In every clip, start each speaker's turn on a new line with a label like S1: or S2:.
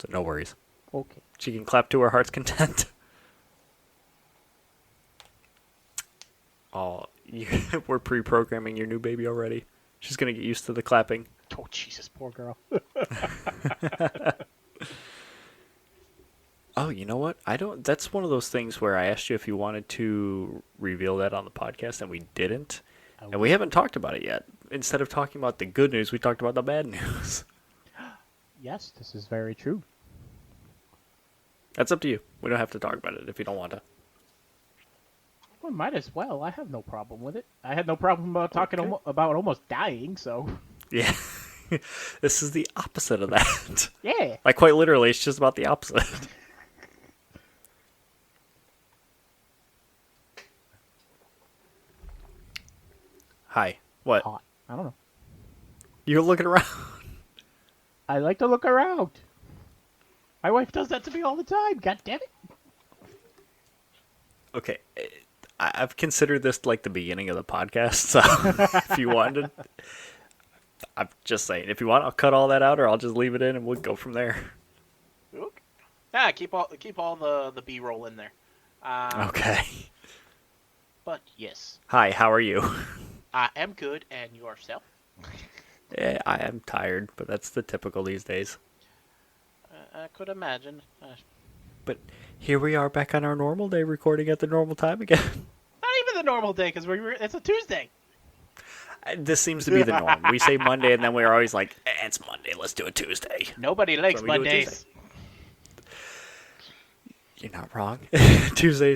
S1: So no worries.
S2: Okay.
S1: She can clap to her heart's content. Oh, we're pre-programming your new baby already. She's gonna get used to the clapping.
S2: Oh, Jesus, poor girl.
S1: Oh, you know what? I don't. That's one of those things where I asked you if you wanted to reveal that on the podcast, and we didn't.
S2: Oh,
S1: And we haven't talked about it yet. Instead of talking about the good news, we talked about the bad news.
S2: yes, this is very true.
S1: That's up to you. We don't have to talk about it if you don't want to.
S2: Well, might as well. I have no problem with it. I had no problem about talking
S1: Okay.
S2: about almost dying, so...
S1: Yeah. This is the opposite of that.
S2: Yeah.
S1: Like, quite literally, it's just about the opposite. Hi. What?
S2: Hot. I don't know.
S1: You're looking around.
S2: I like to look around. My wife does that to me all the time. God damn it.
S1: Okay. I've considered this like the beginning of the podcast, so if you wanted, I'm just saying, if you want, I'll cut all that out, or I'll just leave it in, and we'll go from there.
S3: Okay. Yeah, keep all the B-roll in there.
S1: Okay.
S3: But yes,
S1: Hi, how are you?
S3: I am good, and yourself?
S1: Yeah, I am tired, but that's the typical these days.
S3: I could imagine.
S1: But here we are back on our normal day, recording at the normal time again.
S3: Not even the normal day, because it's a Tuesday.
S1: This seems to be the norm. We say Monday, and then we're always like, it's Monday, let's do it Tuesday.
S3: Nobody likes
S1: So we do it
S3: Mondays.
S1: You're not wrong. Tuesday.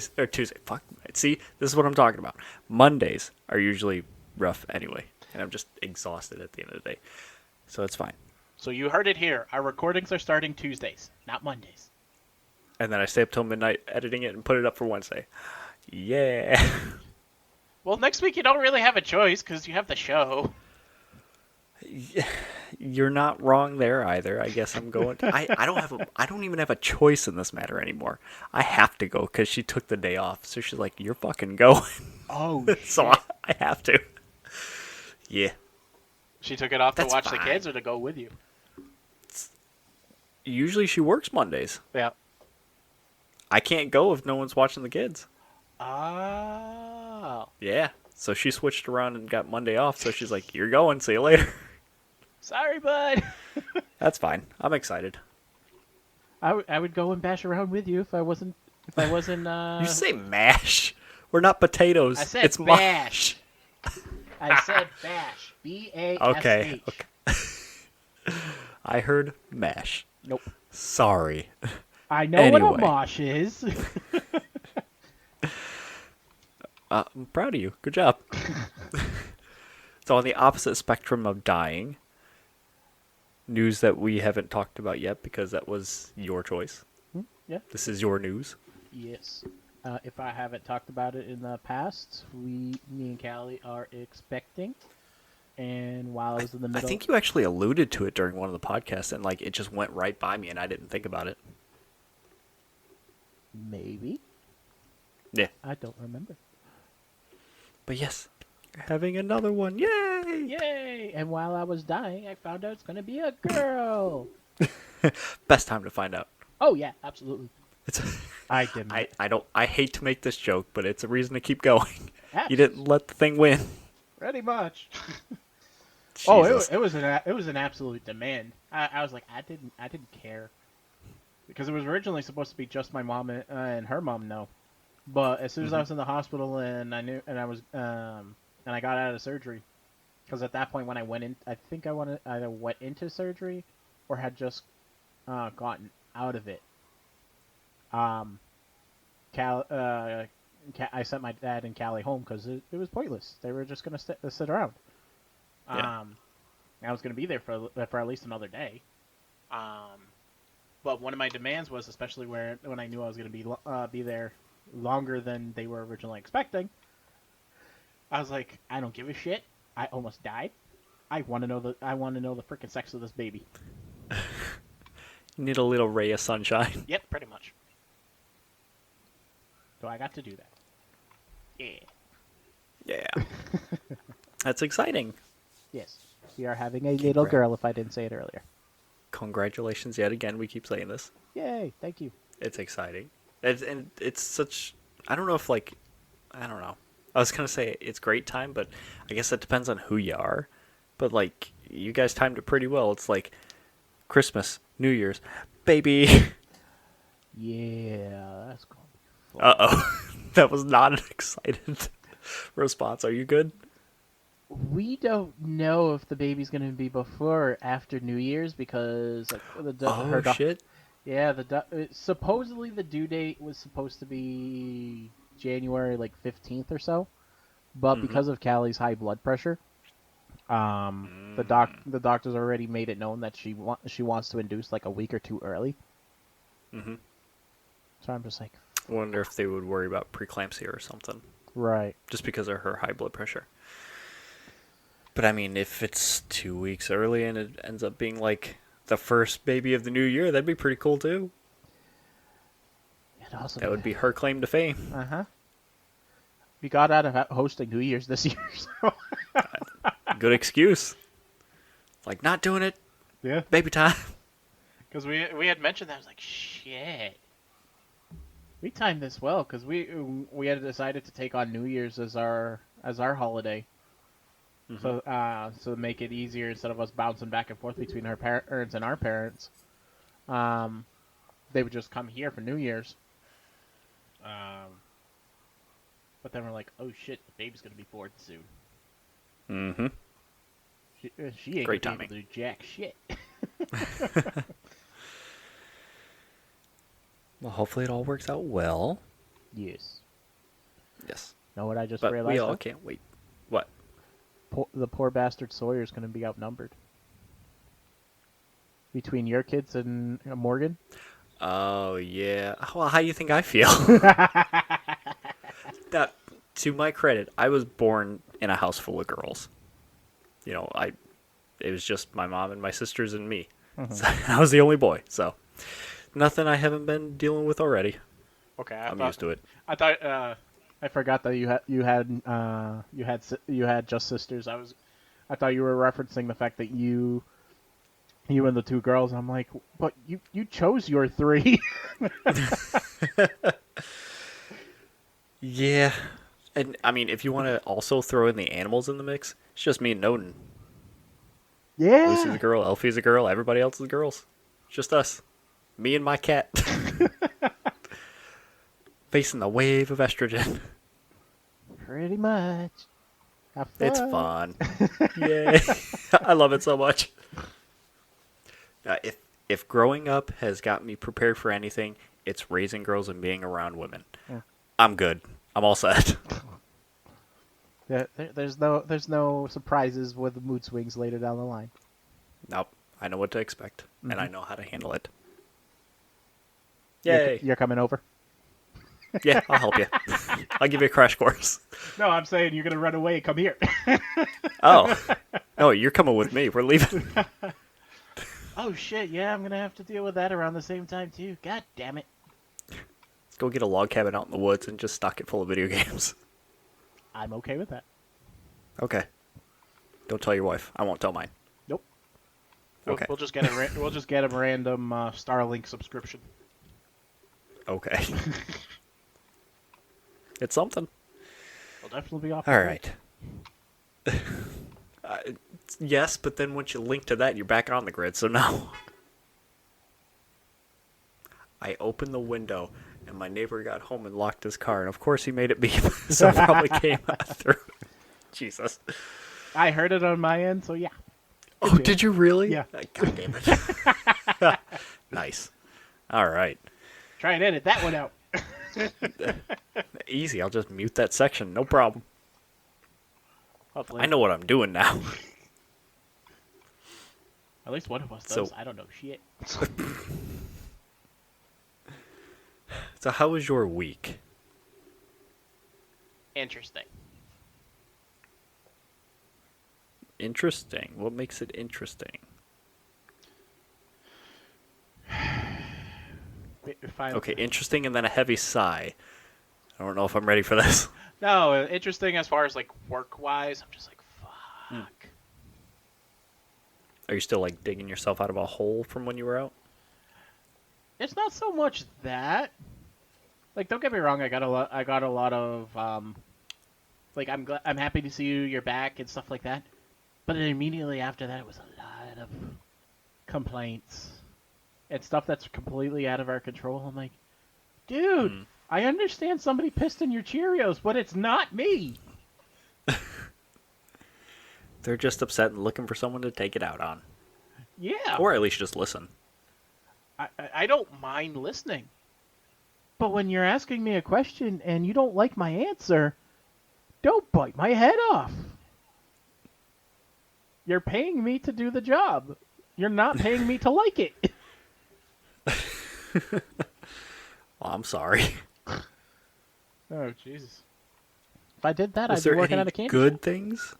S1: Fuck. See, this is what I'm talking about. Mondays are usually rough anyway, and I'm just exhausted at the end of the day. So it's fine.
S3: So you heard it here. Our recordings are starting Tuesdays, not Mondays.
S1: And then I stay up till midnight editing it and put it up for Wednesday. Yeah.
S3: Well, next week you don't really have a choice because you have the show.
S1: You're not wrong there either. I guess I'm going. I don't even have a choice in this matter anymore. I have to go because she took the day off. So she's like, "You're fucking going."
S2: Oh,
S1: So
S2: shit.
S1: I have to. Yeah.
S3: She took it off
S1: That's
S3: to watch
S1: fine.
S3: the kids or to go with you.
S1: Usually she works Mondays.
S3: Yeah.
S1: I can't go if no one's watching the kids.
S3: Oh.
S1: Yeah. So she switched around and got Monday off. So she's like, "You're going. See you later."
S3: Sorry, bud.
S1: That's fine. I'm excited.
S2: I would go and bash around with you if I wasn't.
S1: You say mash. We're not potatoes.
S3: I said
S1: it's
S3: bash.
S1: mash.
S3: I said bash. B-A-S-H.
S1: Okay. I heard mash.
S2: Nope.
S1: Sorry.
S2: I know what
S1: Anyway.
S2: a mosh is.
S1: I'm proud of you. Good job. So on the opposite spectrum of dying, news that we haven't talked about yet because that was your choice.
S2: Yeah.
S1: This is your news.
S2: Yes. If I haven't talked about it in the past, me and Callie are expecting. And while I was in the
S1: I
S2: middle,
S1: think you actually alluded to it during one of the podcasts, and like it just went right by me, and I didn't think about it.
S2: maybe
S1: Yeah.
S2: I don't remember.
S1: But yes, you're having another one. Yay!
S2: Yay! And while I was dying, I found out it's gonna be a girl.
S1: Best time to find out.
S2: Oh yeah, absolutely.
S1: It's.
S2: I didn't.
S1: I don't. I hate to make this joke, but it's a reason to keep going.
S2: Abs-
S1: You didn't let the thing win.
S2: Pretty much.
S1: Jesus.
S2: Oh, it was an absolute demand. I was like, I didn't care, because it was originally supposed to be just my mom and her mom. No, but as soon as I was in the hospital and I knew, and I was and I got out of surgery, because at that point when I went in, I think I either went into surgery or had just gotten out of it. I sent my dad and Callie home because it was pointless. They were just gonna sit around.
S1: Yeah.
S2: I was gonna be there for at least another day.
S3: But one of my demands was, especially when I knew I was going to
S2: Be there longer than they were originally expecting. I was like, I don't give a shit. I almost died. I want to know the freaking sex of this baby.
S1: You need a little ray of sunshine.
S3: Yep, pretty much.
S2: So I got to do that.
S3: Yeah.
S1: Yeah. That's exciting.
S2: Yes, we are having a little girl. If I didn't say it earlier.
S1: congratulations yet again. We keep saying this.
S2: Yay! Thank you.
S1: It's exciting. And it's such. I don't know if like. I don't know. I was gonna say it's great time, but I guess it depends on who you are. But like you guys timed it pretty well. It's like Christmas, New Year's, baby.
S2: Yeah, that's gonna be fun.
S1: Uh-oh. That was not an excited response. Are you good?
S2: We don't know if the baby's gonna be before or after New Year's because like
S1: Oh shit.
S2: yeah, supposedly the due date was supposed to be January like 15th or so, but because of Callie's high blood pressure, the doctors already made it known that she wants to induce like a week or two early.
S1: Mm-hmm.
S2: So I'm just like,
S1: I wonder if they would worry about preeclampsia or something,
S2: right.
S1: just because of her high blood pressure. But I mean, if it's 2 weeks early and it ends up being like the first baby of the new year, that'd be pretty cool too. That would be her claim to fame.
S2: Uh-huh. We got out of hosting New Year's this year, so...
S1: Good excuse. Like, not doing it.
S2: Yeah.
S1: Baby time.
S3: Because we had mentioned that. I was like, shit.
S2: We timed this well, because we had decided to take on New Year's as our holiday. So to make it easier, instead of us bouncing back and forth between her parents and our parents, they would just come here for New Year's. But then we're like, oh shit, the baby's gonna be born soon.
S1: Mm-hmm.
S2: She ain't
S1: Great
S2: gonna
S1: timing.
S2: be able to do jack shit.
S1: Well, hopefully it all works out well.
S2: Yes.
S1: Yes.
S2: Know what I just
S1: But
S2: realized?
S1: we all
S2: though?
S1: can't wait. What?
S2: The poor bastard Sawyer's gonna be outnumbered. Between your kids and Morgan?
S1: Oh, yeah. Well, how do you think I feel? That, to my credit, I was born in a house full of girls. You know, it was just my mom and my sisters and me. So, I was the only boy, so nothing I haven't been dealing with already.
S3: Okay,
S1: I'm used to it.
S3: I thought.
S2: I forgot that you had just sisters. I thought you were referencing the fact that you and the two girls. I'm like, but you chose your three.
S1: Yeah. And, I mean, if you want to also throw in the animals in the mix, it's just me and Noden. Lucy's a
S2: Yeah.
S1: girl, Elfie's a girl, everybody else is girls. It's just us. Me and my cat. Facing the wave of estrogen.
S2: Pretty much. Have fun.
S1: It's fun. Yay. I love it so much. If growing up has got me prepared for anything, it's raising girls and being around women.
S2: Yeah.
S1: I'm good. I'm all set.
S2: Yeah, there's no surprises with the mood swings later down the line.
S1: Nope. I know what to expect, and I know how to handle it.
S2: You're-
S1: Yay.
S2: You're coming over?
S1: Yeah, I'll help you. I'll give you a crash course.
S2: No, I'm saying you're gonna run away and come here.
S1: Oh. No, you're coming with me. We're leaving.
S2: Oh shit! Yeah, I'm gonna have to deal with that around the same time too. God damn it!
S1: Let's go get a log cabin out in the woods and just stock it full of video games.
S2: I'm okay with that.
S1: Okay. Don't tell your wife. I won't tell mine.
S2: Nope.
S1: Okay.
S3: We'll just get a we'll just get a random Starlink subscription.
S1: Okay. It's something.
S2: We'll definitely be off.
S1: All right. Yes, but then once you link to that, you're back on the grid, so no. I opened the window, and my neighbor got home and locked his car, and of course he made it beep, so it probably came through. Jesus.
S2: I heard it on my end, so yeah.
S1: Oh, did you really?
S2: Yeah.
S1: God damn it. Nice. All right.
S2: Try and edit that one out.
S1: Easy. I'll just mute that section. No problem.
S2: Hopefully.
S1: I know what I'm doing now.
S2: At least one of us
S1: So-
S2: does. I don't know shit.
S1: So how was your week?
S3: Interesting.
S1: Interesting. What makes it interesting? Okay, interesting and then a heavy sigh. I don't know if I'm ready for this.
S3: No, interesting as far as like work wise. I'm just like, fuck.
S1: Are you still like digging yourself out of a hole from when you were out?
S2: It's not so much that. Like, don't get me wrong. I got a lot of like I'm happy to see you're back and stuff like that. But then immediately after that, it was a lot of complaints and stuff that's completely out of our control. I'm like, dude,
S1: Hmm.
S2: I understand somebody pissed in your Cheerios, but it's not me.
S1: They're just upset and looking for someone to take it out on,
S2: Yeah,
S1: or at least just listen.
S3: I don't mind listening.
S2: but when you're asking me a question and you don't like my answer, don't bite my head off. You're paying me to do the job. You're not paying me to like it.
S1: Well, I'm sorry.
S2: Oh, Jesus. If I did that,
S1: Was
S2: I'd be
S1: there
S2: working
S1: any
S2: at a candy
S1: good
S2: shop.
S1: things?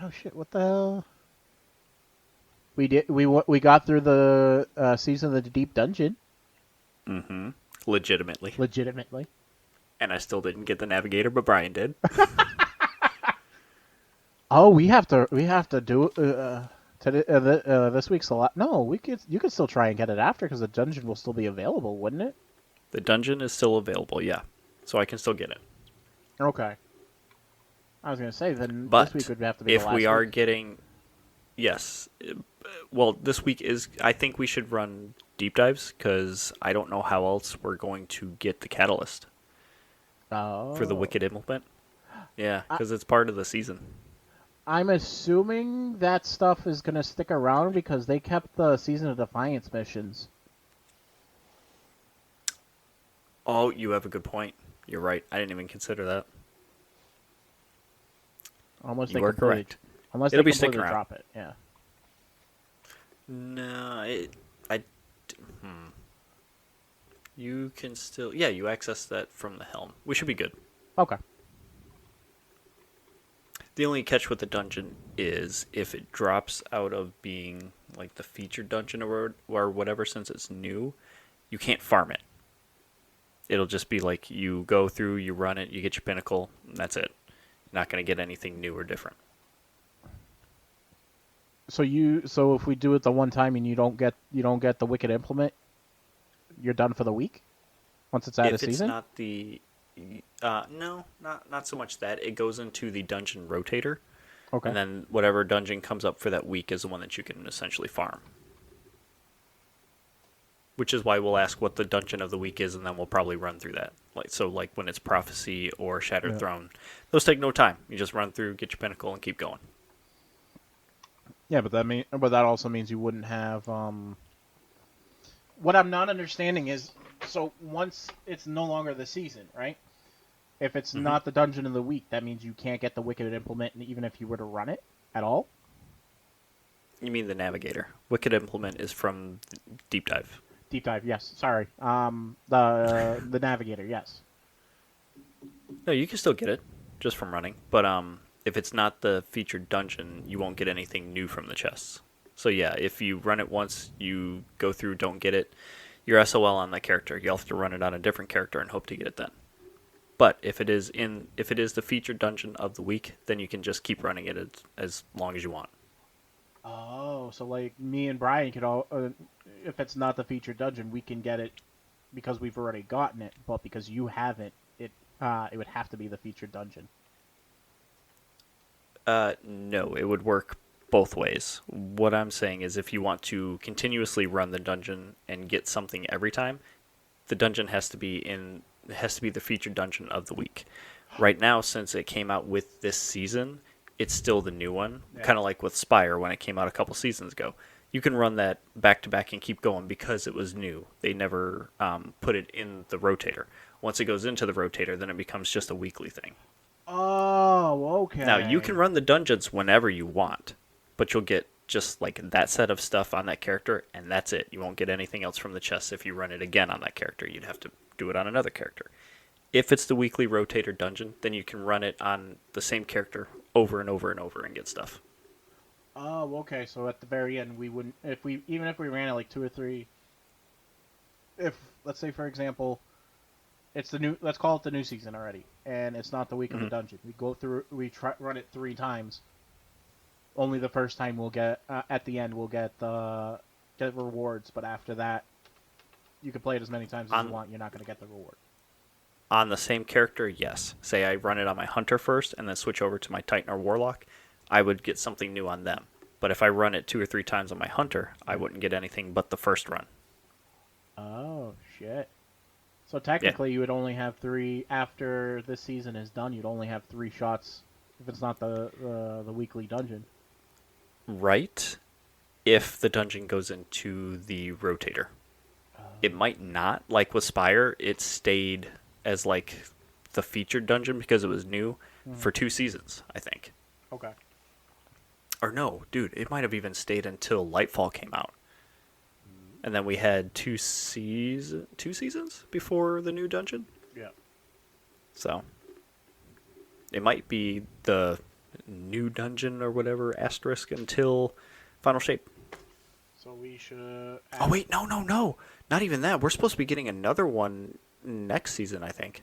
S2: Oh shit! What the hell? We got through the season of the Deep Dungeon
S1: Mm-hmm. Legitimately.
S2: legitimately.
S1: And I still didn't get the navigator, but Brian did.
S2: Oh, we have to do this week's a lot. No, you could still try and get it after because the dungeon will still be available, wouldn't it?
S1: The dungeon is still available, yeah. So I can still get it.
S2: Okay. I was gonna say then this week
S1: But
S2: would have to be the
S1: if
S2: last
S1: we are
S2: week.
S1: getting, yes, well, this week is, I think we should run deep dives because I don't know how else we're going to get the catalyst for the
S2: Oh.
S1: Wicked implement. Yeah,
S2: I,
S1: because it's part of the season.
S2: I'm assuming that stuff is gonna stick around because they kept the Season of Defiance missions.
S1: Oh, you have a good point. You're right. I didn't even consider that.
S2: Unless they
S1: You are
S2: completely,
S1: correct.
S2: unless they
S1: It'll be sticking
S2: completely
S1: around.
S2: drop it. Yeah.
S1: No, I, hmm. You can still, yeah, you access that from the helm. We should be good.
S2: Okay.
S1: The only catch with the dungeon is if it drops out of being like the featured dungeon or whatever, since it's new, you can't farm it. It'll just be like you go through, you run it, you get your pinnacle, and that's it. You're not going to get anything new or different.
S2: So if we do it the one time and you don't get the Wicked Implement, you're done for the week once it's out of
S1: If it's
S2: season.
S1: not the, no, not so much that. It goes into the dungeon rotator,
S2: Okay.
S1: and then whatever dungeon comes up for that week is the one that you can essentially farm. Which is why we'll ask what the dungeon of the week is, and then we'll probably run through that. Like when it's prophecy or shattered
S2: Yeah.
S1: throne, those take no time. You just run through, get your pinnacle, and keep going.
S2: Yeah, but that also means you wouldn't have What I'm not understanding is, so once it's no longer the season, right? If it's
S1: Hmm.
S2: not the dungeon of the week, that means you can't get the Wicked Implement, even if you were to run it at all.
S1: You mean the navigator? Wicked implement is from deep dive.
S2: Deep dive, yes. Sorry. The Navigator, yes.
S1: No, you can still get it just from running, but if it's not the featured dungeon, you won't get anything new from the chests. So yeah, if you run it once, you go through, don't get it, you're SOL on that character. You'll have to run it on a different character and hope to get it then. But if it is the featured dungeon of the week, then you can just keep running it as long as you want.
S2: Oh, so like me and Brian could all, if it's not the featured dungeon, we can get it because we've already gotten it, but because you haven't, it would have to be the featured dungeon.
S1: No, it would work both ways. What I'm saying is if you want to continuously run the dungeon and get something every time, the dungeon has to be the featured dungeon of the week. Right now, since it came out with this season, it's still the new one.
S2: Yeah.
S1: Kind of like with Spire when it came out a couple seasons ago. You can run that back to back and keep going because it was new. They never put it in the rotator. Once it goes into the rotator, then it becomes just a weekly thing.
S2: Oh,
S1: Now, you can
S2: okay.
S1: run the dungeons whenever you want, but you'll get just like that set of stuff on that character, and that's it. You won't get anything else from the chest if you run it again on that character. You'd have to do it on another character. If it's the weekly rotator dungeon, then you can run it on the same character over and over and over and get stuff.
S2: Oh, okay. So at the very end, we wouldn't, if we even if we ran it like two or three. If let's say for example, it's the new, let's call it the new season already, and it's not the week of the
S1: Mhm.
S2: dungeon. Run it 3 times. Only the first time we'll get at the end we'll get rewards, but after that, you can play it as many times as you
S1: On
S2: want. You're not going to get the reward.
S1: on the same character, yes. Say I run it on my hunter first and then switch over to my titan or warlock, I would get something new on them. But if I run it 2 or 3 times on my hunter, I wouldn't get anything but the first run.
S2: Oh shit! So
S1: Yeah.
S2: technically, you would only have 3 after this season is done. You'd only have 3 shots if it's not the weekly dungeon.
S1: Right? If the dungeon goes into the rotator. It might not. Like with Spire, it stayed as like the featured dungeon because it was new for 2 seasons, I think.
S2: Okay.
S1: Or no, dude, it might have even stayed until Lightfall came out. And then we had 2 seasons before the new dungeon.
S2: Yeah.
S1: So it might be the new dungeon or whatever asterisk until Final Shape.
S2: So we should.
S1: Oh wait, no. Not even that. We're supposed to be getting another one next season, I think.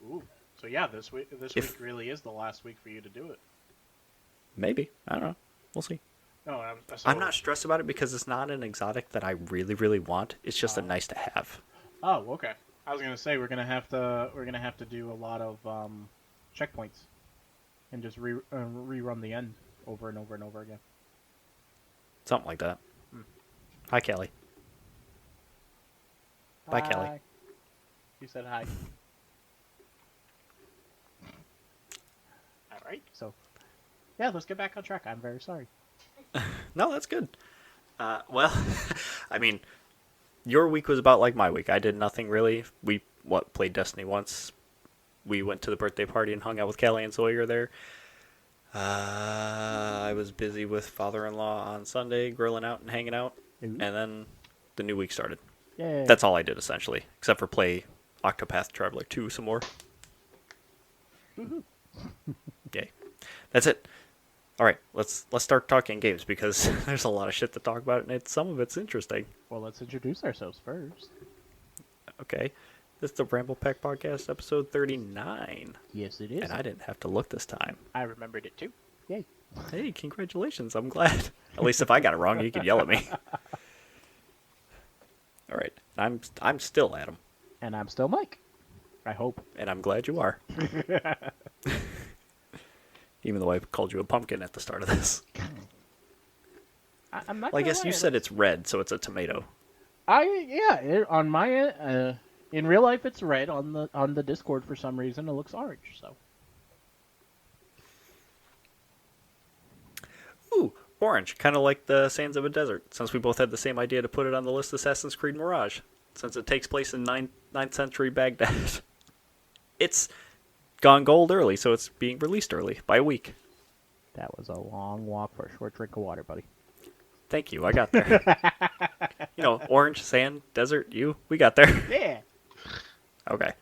S2: Ooh. So yeah, this week
S1: If-
S2: really is the last week for you to do it.
S1: Maybe. I don't know. We'll see.
S2: No,
S1: I'm not stressed about it because it's not an exotic that I really, really want. It's just a nice to have.
S2: Oh, okay. I was gonna say we're gonna have to do a lot of checkpoints, and just rerun the end over and over and over again.
S1: Something like that. Hi, Kelly. Bye, Kelly.
S2: Hi. You said hi. All right. So, yeah, let's get back on track. I'm very sorry.
S1: No, that's good. Well, I mean, your week was about like my week. I did nothing really. We played Destiny once. We went to the birthday party and hung out with Kelly and Sawyer there. I was busy with father-in-law on Sunday, grilling out and hanging out,
S2: Ooh.
S1: and then the new week started.
S2: Yay.
S1: That's all I did essentially, except for play Octopath Traveler 2 some more. Yay. That's it. All right, let's start talking games because there's a lot of shit to talk about, and some of it's interesting.
S2: Well, let's introduce ourselves first.
S1: Okay, this is the Ramble Pack Podcast, episode 39,
S2: Yes, it is.
S1: and I didn't have to look this time.
S3: I remembered it too.
S2: Yay.
S1: Hey, congratulations! I'm glad. At least if I got it wrong, you could yell at me. All right, I'm still Adam,
S2: And I'm still Mike. I hope.
S1: and I'm glad you are. Even though I called you a pumpkin at the start of this.
S2: I'm not.
S1: Well, I
S2: gonna
S1: guess
S2: lie,
S1: you said it's red, so it's a tomato.
S2: On my end, in real life it's red. On the Discord for some reason it looks orange. So
S1: Ooh, orange, kind of like the Sands of a Desert, since we both had the same idea to put it on the list, Assassin's Creed Mirage, since it takes place in 9th century Baghdad. It's gone gold early, so it's being released early, by a week.
S2: that was a long walk for a short drink of water, buddy.
S1: Thank you, I got there. Orange, sand, desert, we got there.
S2: Yeah.
S1: Okay.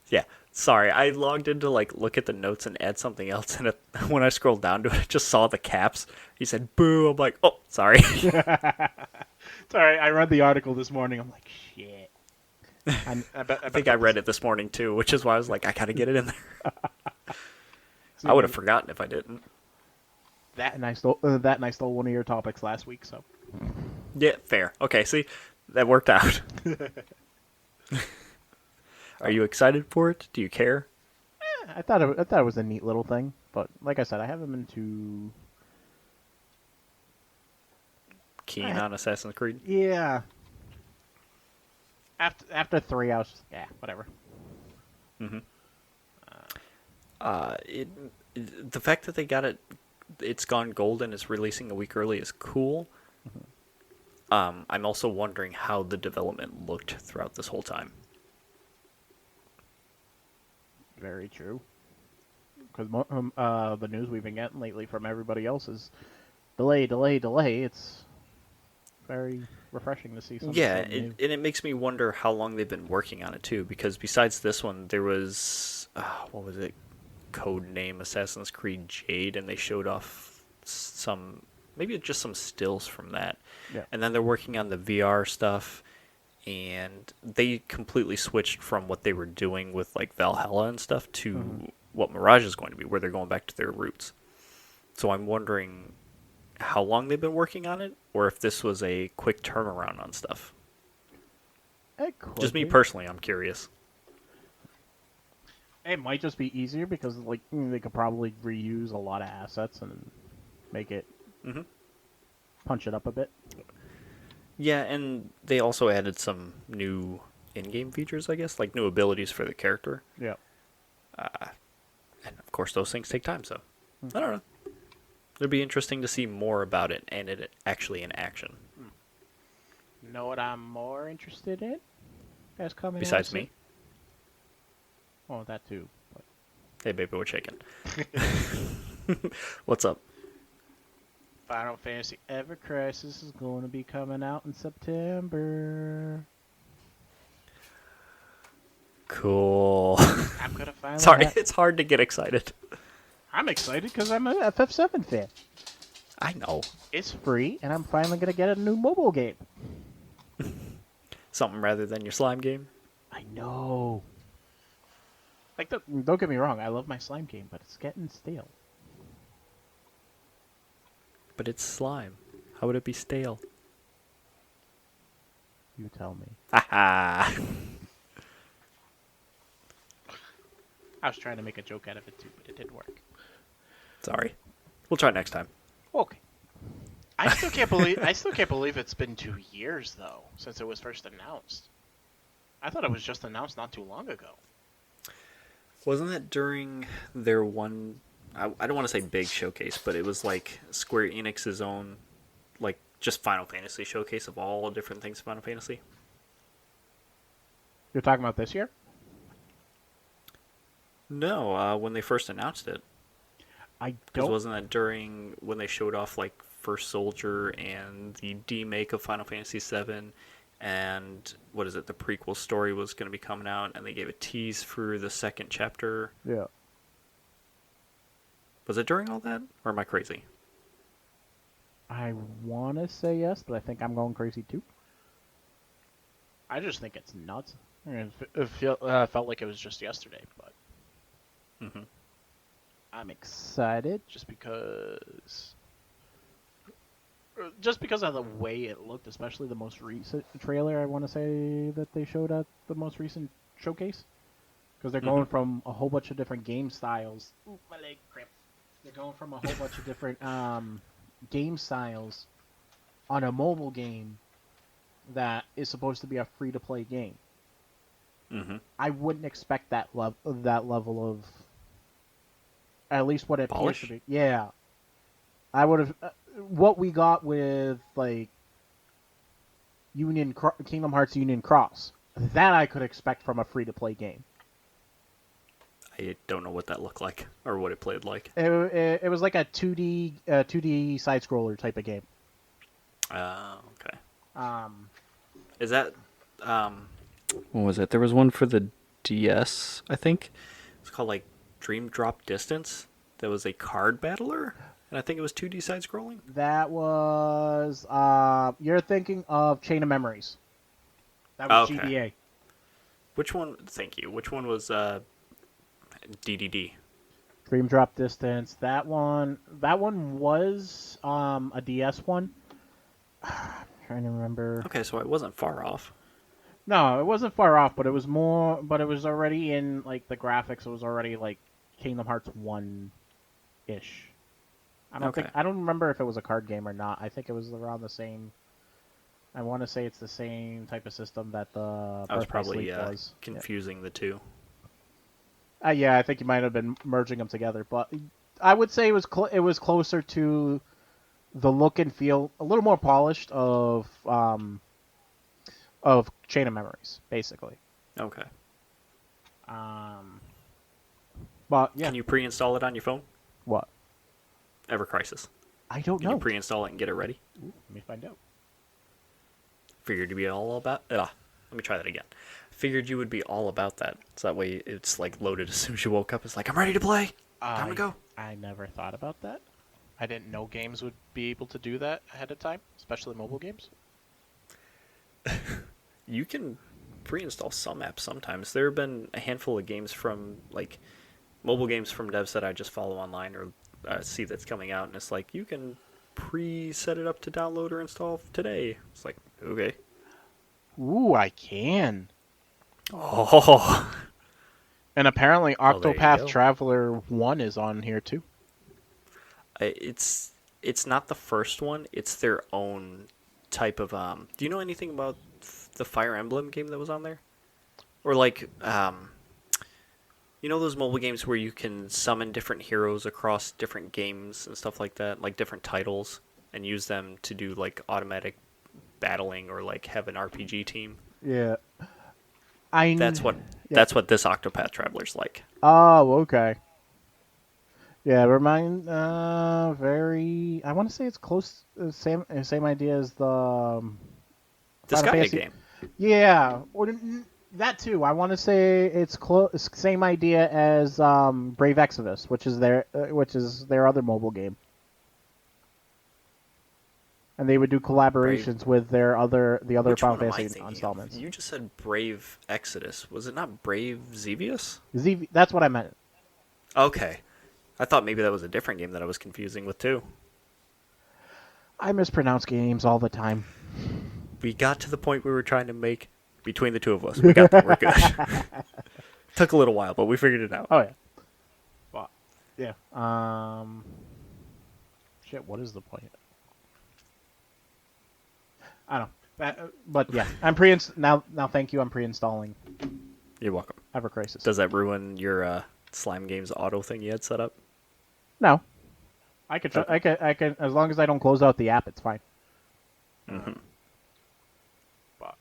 S1: Yeah, sorry, I logged in to look at the notes and add something else, and when I scrolled down to it, I just saw the caps. He said, boo, I'm like, oh, sorry.
S2: Sorry, I read the article this morning. I'm like, shit.
S1: I think I read it this morning, too, which is why I was like, I gotta get it in there. I would have forgotten if I didn't.
S2: That and I stole one of your topics last week. So
S1: Yeah, fair. Okay, see, that worked out. Are you excited for it? Do you care?
S2: I thought it was a neat little thing, but like I said, I haven't been too.
S1: Keen on Assassin's Creed?
S2: Yeah. After 3, I was just whatever.
S1: The fact that they got it's gone gold and it's releasing a week early is cool. I'm also wondering how the development looked throughout this whole time.
S2: Very true. Because the news we've been getting lately from everybody else is delay, delay, delay. It's very refreshing to see something
S1: Yeah,
S2: new.
S1: and it makes me wonder how long they've been working on it too. Because besides this one, there was what was it? Codename Assassin's Creed Jade, and they showed off maybe just some stills from that.
S2: Yeah.
S1: And then they're working on the VR stuff, and they completely switched from what they were doing with like Valhalla and stuff to what Mirage is going to be, where they're going back to their roots. So I'm wondering how long they've been working on it, or if this was a quick turnaround on stuff.
S2: It could
S1: Just me
S2: be.
S1: personally, I'm curious.
S2: It might just be easier because like they could probably reuse a lot of assets and make it
S1: hmm
S2: punch it up a bit.
S1: Yeah, and they also added some new in-game features, I guess, like new abilities for the character.
S2: Yeah.
S1: And of course, those things take time, so I don't know. It'd be interesting to see more about it and it actually in action.
S2: Know what I'm more interested in? That's coming out
S1: Besides
S2: soon?
S1: me,
S2: Oh, that too. But
S1: hey baby, we're shaking. What's up?
S3: Final Fantasy.
S2: Ever Crisis is going to be coming out in September.
S1: Cool.
S3: I'm gonna finally.
S1: Sorry, it's hard to get excited.
S2: I'm excited because I'm a FF7 fan.
S1: I know.
S2: It's free, and I'm finally going to get a new mobile game.
S1: Something rather than your slime game.
S2: I know.
S3: Like the
S2: Don't get me wrong, I love my slime game, but it's getting stale.
S1: But it's slime. How would it be stale?
S2: You tell me.
S1: Haha.
S3: I was trying to make a joke out of it too, but it didn't work.
S1: Sorry. We'll try next time.
S3: Okay. I still can't believe it's been 2 years though since it was first announced. I thought it was just announced not too long ago.
S1: Wasn't that during their one... I don't want to say big showcase, but it was like Square Enix's own, like, just Final Fantasy showcase of all different things Final Fantasy?
S2: You're talking about this year?
S1: No, when they first announced it.
S2: I
S1: Because
S2: don't.
S1: wasn't that during when they showed off, like, First Soldier and the remake of Final Fantasy VII, and, what is it, the prequel story was going to be coming out, and they gave a tease for the second chapter.
S2: Yeah.
S1: Was it during all that, or am I crazy?
S2: I want to say yes, but I think I'm going crazy too.
S3: I just think it's nuts. I mean, felt like it was just yesterday, but
S1: Mm-hmm.
S2: I'm excited.
S3: just because of the way it looked,
S2: Especially the most recent trailer, I want to say that they showed at the most recent showcase. Because they're going from a whole bunch of different game styles.
S3: ooh, my leg cramps.
S2: They're going from a whole bunch of different game styles on a mobile game that is supposed to be a free-to-play game.
S1: Mm-hmm.
S2: I wouldn't expect that level of at least what it appears
S1: Polish?
S2: to be. Yeah, I would have what we got with like Kingdom Hearts Union Cross. That I could expect from a free-to-play game.
S1: I don't know what that looked like, or what it played like.
S2: It was like a 2D side scroller type of game.
S1: Okay.
S2: Um,
S1: Is that what was it? There was one for the DS, I think. It's called like Dream Drop Distance. That was a card battler, and I think it was 2D side scrolling.
S2: that was you're thinking of Chain of Memories. That was
S1: Okay.
S2: GBA.
S1: Which one? Thank you. Which one was DDD?
S2: Dream Drop Distance. That one was a DS one. I'm trying to remember.
S1: Okay, so I wasn't far off.
S2: No, it wasn't far off, but it was more. But it was already in like the graphics. It was already like Kingdom Hearts 1-ish.
S1: Okay.
S2: I don't remember if it was a card game or not. I think it was around the same. I want to say it's the same type of system that the
S1: I was
S2: Birth by
S1: probably
S2: Sleep was.
S1: confusing the two.
S2: Yeah, I think you might have been merging them together, but I would say it was closer to the look and feel, a little more polished of Chain of Memories, basically.
S1: Okay.
S2: But yeah,
S1: Can you pre-install it on your phone?
S2: what?
S1: Ever Crisis.
S2: I don't
S1: Can
S2: know.
S1: you pre-install it and get it ready?
S2: Ooh, let me find out.
S1: Figured you'd be all about. Let me try that again. Figured you would be all about that. So that way it's like loaded as soon as you woke up. It's like, I'm ready to play. Time to go.
S2: I never thought about that.
S3: I didn't know games would be able to do that ahead of time, especially mobile games.
S1: you can pre-install some apps sometimes. There have been a handful of games from like mobile games from devs that I just follow online or see that's coming out, and it's like you can pre-set it up to download or install today. It's like okay.
S3: Ooh, I can.
S1: Oh,
S3: And apparently
S1: well there you
S3: Octopath
S1: go.
S3: Traveler 1 is on here too.
S1: It's not the first one. It's their own type of. Do you know anything about the Fire Emblem game that was on there? Or like you know those mobile games where you can summon different heroes across different games and stuff like that, like different titles, and use them to do like automatic battling or like have an RPG team.
S2: Yeah. I.
S1: That's what
S2: Yeah.
S1: that's what this Octopath Traveler's like.
S2: Oh, okay. Yeah, remind very. I want to say it's close. Same idea as the
S1: This
S2: Final
S1: guy
S2: Fantasy.
S1: game.
S2: Yeah, or that too. I want to say it's close. Same idea as Brave Exodus, which is their other mobile game, and they would do
S1: Brave.
S2: collaborations with the other
S1: Which
S2: Final
S1: one am I
S2: Fantasy
S1: thinking of?
S2: installments.
S1: You just said Brave Exodus. Was it not Brave Xevious?
S2: That's what I meant.
S1: Okay. I thought maybe that was a different game that I was confusing with too.
S2: I mispronounce games all the time.
S1: We got to the point we were trying to make between the two of us. We got there. We're good. Took a little while, but we figured it out.
S2: Oh yeah. Well, yeah. Shit. What is the point? I don't know. But yeah, I'm now. Thank you. I'm pre-installing
S1: You're welcome.
S2: Ever Crisis.
S1: Does that ruin your Slime Games auto thing you had set up?
S2: No, I could.
S1: Okay.
S2: I can. As long as I don't close out the app, it's fine.
S1: Mm-hmm.
S2: But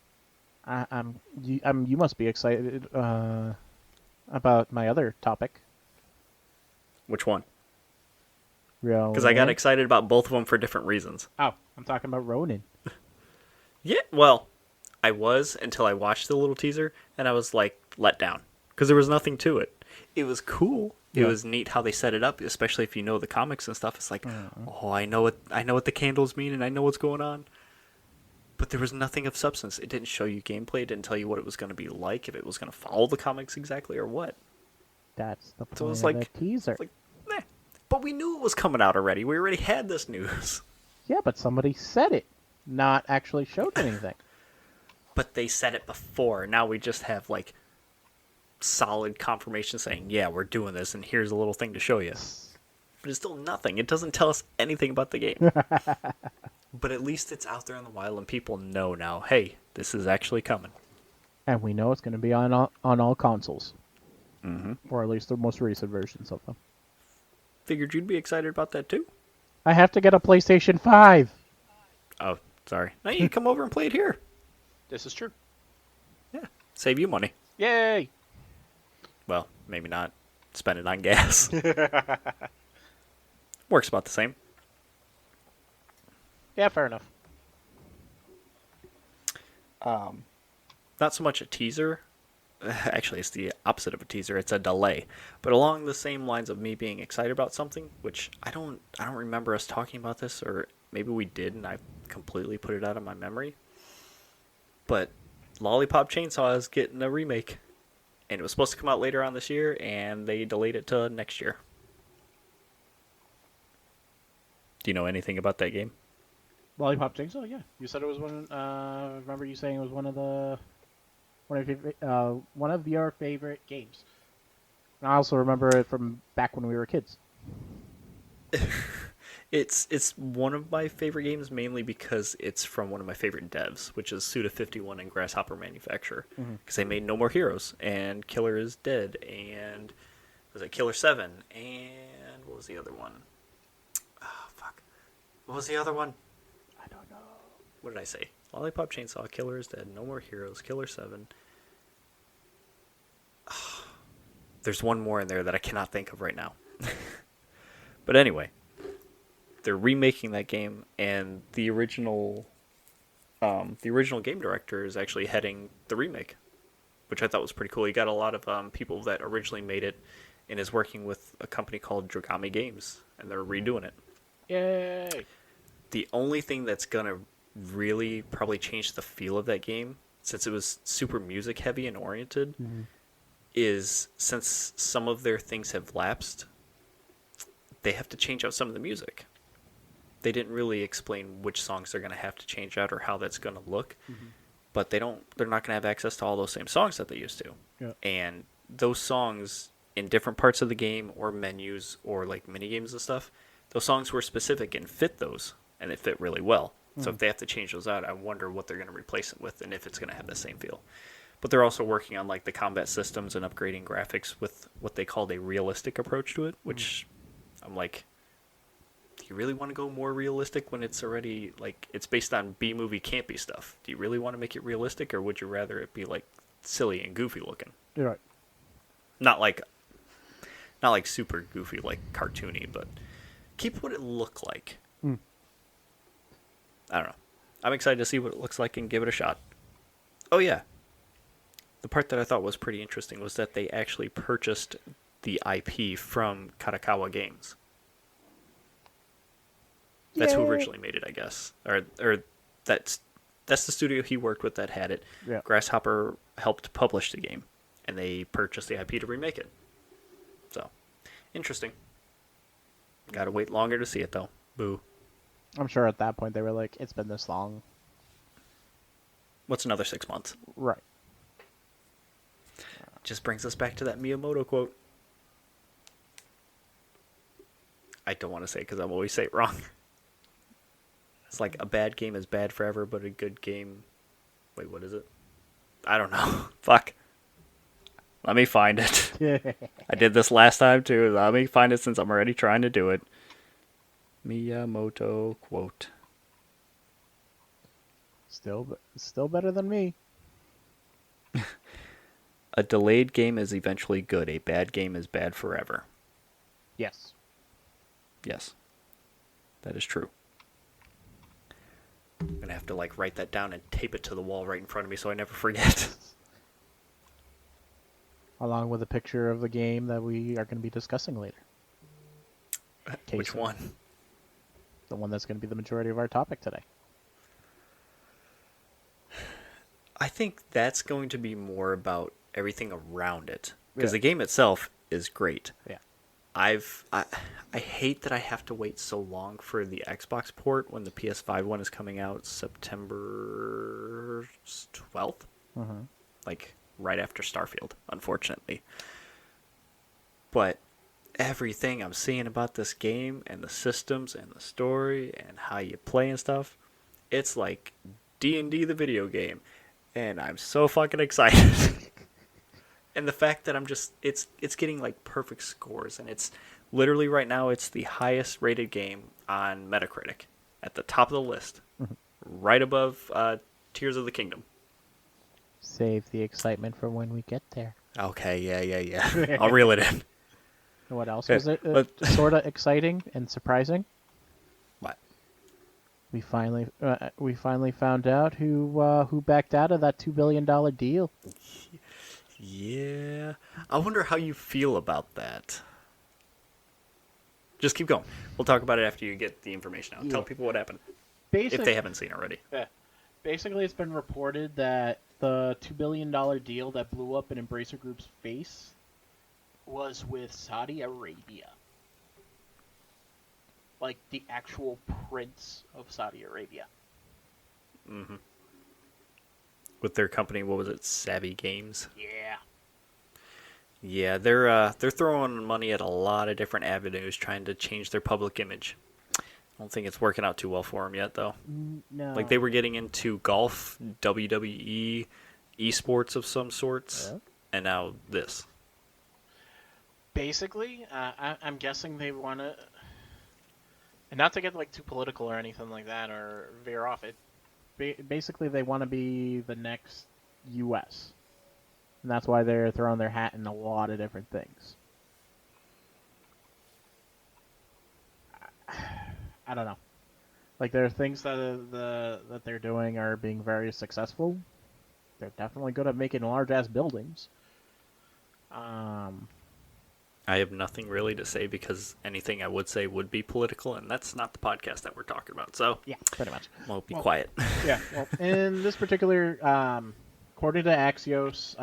S2: you must be excited about my other topic.
S1: Which one?
S2: Ronin.
S1: Because I got excited about both of them for different reasons.
S2: Oh, I'm talking about Ronin.
S1: Yeah, well, I was until I watched the little teaser, and I was like let down because there was nothing to it. It was cool. It
S2: Yeah.
S1: was neat how they set it up, especially if you know the comics and stuff. It's like, oh, I know what the candles mean, and I know what's going on. But there was nothing of substance. It didn't show you gameplay. It didn't tell you what it was going to be like, if it was going to follow the comics exactly, or what.
S2: That's the point
S1: So it was
S2: of
S1: like,
S2: the teaser.
S1: like, meh. But we knew it was coming out already. We already had this news.
S2: Yeah, but somebody said it, not actually showed anything.
S1: But they said it before. Now we just have like solid confirmation saying, yeah, we're doing this, and here's a little thing to show you. But it's still nothing. It doesn't tell us anything about the game. But at least it's out there in the wild, and people know now, hey, this is actually coming.
S2: And we know it's going to be on all consoles,
S1: Mm-hmm.
S2: or at least the most recent versions of them.
S1: Figured you'd be excited about that too.
S2: I have to get a PlayStation 5.
S1: Oh, sorry. Now you can come over and play it here.
S3: This is true.
S1: Yeah, save you money.
S3: Yay!
S1: Well, maybe not. Spend it on gas. Works about the same.
S3: Yeah, fair enough.
S1: Not so much a teaser. Actually, it's the opposite of a teaser. It's a delay. But along the same lines of me being excited about something, which I don't remember us talking about this, or maybe we did and I completely put it out of my memory. But Lollipop Chainsaw is getting a remake. And it was supposed to come out later on this year, and they delayed it to next year. Do you know anything about that game?
S2: Lollipop Chainsaw, yeah. You said it was one. Remember you saying it was one of your favorite games. And I also remember it from back when we were kids.
S1: It's one of my favorite games, mainly because it's from one of my favorite devs, which is Suda51 and Grasshopper Manufacturer. Because they made No More Heroes, and Killer is Dead, and was it Killer 7, and what was the other one? Oh, fuck. What was the other one?
S2: I don't know.
S1: What did I say? Lollipop Chainsaw, Killer is Dead, No More Heroes, Killer 7. There's one more in there that I cannot think of right now. But anyway, they're remaking that game, and the original game director is actually heading the remake, which I thought was pretty cool. He got a lot of people that originally made it, and is working with a company called Dragami Games, and they're redoing it.
S3: Yay!
S1: The only thing that's gonna really probably change the feel of that game since it was super music heavy and oriented,
S2: Mm-hmm.
S1: is since some of their things have lapsed, they have to change out some of the music. They didn't really explain which songs they're going to have to change out or how that's going to look,
S2: Mm-hmm.
S1: but they're not going to have access to all those same songs that they used to.
S2: Yeah.
S1: And those songs in different parts of the game or menus or like mini games and stuff, those songs were specific and fit those, and they fit really well. So if they have to change those out, I wonder what they're going to replace it with and if it's going to have the same feel. But they're also working on like the combat systems and upgrading graphics with what they called a realistic approach to it, which I'm like, do you really want to go more realistic when it's already like it's based on B movie campy stuff? Do you really want to make it realistic, or would you rather it be like silly and goofy looking?
S2: You're right.
S1: Not like super goofy like cartoony, but keep what it looked like.
S2: Mm.
S1: I don't know. I'm excited to see what it looks like and give it a shot. Oh yeah. The part that I thought was pretty interesting was that they actually purchased the IP from Kadokawa Games. That's who
S2: Yay.
S1: originally made it, I guess. Or that's the studio he worked with that had it.
S2: Yeah.
S1: Grasshopper helped publish the game, and they purchased the IP to remake it. So, interesting. Gotta wait longer to see it, though. Boo.
S2: I'm sure at that point they were like, it's been this long.
S1: What's another 6 months?
S2: Right.
S1: Just brings us back to that Miyamoto quote. I don't want to say it because I always say it wrong. It's like a bad game is bad forever, but a good game... Wait, what is it? I don't know. Fuck. Let me find it. I did this last time too. Let me find it since I'm already trying to do it. Miyamoto quote.
S2: Still better than me.
S1: A delayed game is eventually good. A bad game is bad forever.
S2: Yes.
S1: Yes. That is true. I'm going to have to like write that down and tape it to the wall right in front of me so I never forget.
S2: Along with a picture of the game that we are going to be discussing later.
S1: Which
S2: Queso.
S1: one?
S2: The one that's going to be the majority of our topic today.
S1: I think that's going to be more about everything around it. Because
S2: Yeah.
S1: the game itself is great.
S2: Yeah.
S1: I hate that I have to wait so long for the Xbox port when the PS5 one is coming out September 12th.
S2: Mm-hmm.
S1: Like right after Starfield, unfortunately. But everything I'm seeing about this game and the systems and the story and how you play and stuff, it's like D&D the video game. And I'm so fucking excited. And the fact that it's getting like perfect scores, and it's literally right now it's the highest rated game on Metacritic, at the top of the list, right above Tears of the Kingdom.
S2: Save the excitement for when we get there.
S1: Okay, yeah. I'll reel it in.
S2: What else
S1: Okay,
S2: was it?
S1: let-
S2: Sort of exciting and surprising.
S1: What?
S2: We finally found out who backed out of that $2 billion deal.
S1: Yeah, I wonder how you feel about that. Just keep going. We'll talk about it after you get the information out.
S2: Yeah.
S1: Tell people what happened if they haven't seen already.
S2: Yeah. Basically, it's been reported that the $2 billion deal that blew up in Embracer Group's face was with Saudi Arabia. Like the actual prince of Saudi Arabia.
S1: Mm-hmm. With their company, what was it, Savvy Games?
S2: Yeah.
S1: Yeah, they're throwing money at a lot of different avenues, trying to change their public image. I don't think it's working out too well for them yet, though.
S2: No.
S1: Like they were getting into golf, WWE, esports of some sorts,
S2: Yeah.
S1: and now this.
S3: Basically, I'm guessing they want to, and not to get like too political or anything like that or veer off it.
S2: Basically, they want to be the next U.S. And that's why they're throwing their hat in a lot of different things. I don't know. Like, there are things that they're doing are being very successful. They're definitely good at making large-ass buildings.
S1: I have nothing really to say because anything I would say would be political, and that's not the podcast that we're talking about. So
S2: Yeah, pretty much.
S1: we'll be
S2: Well,
S1: quiet.
S2: Yeah, well, in this particular according to Axios,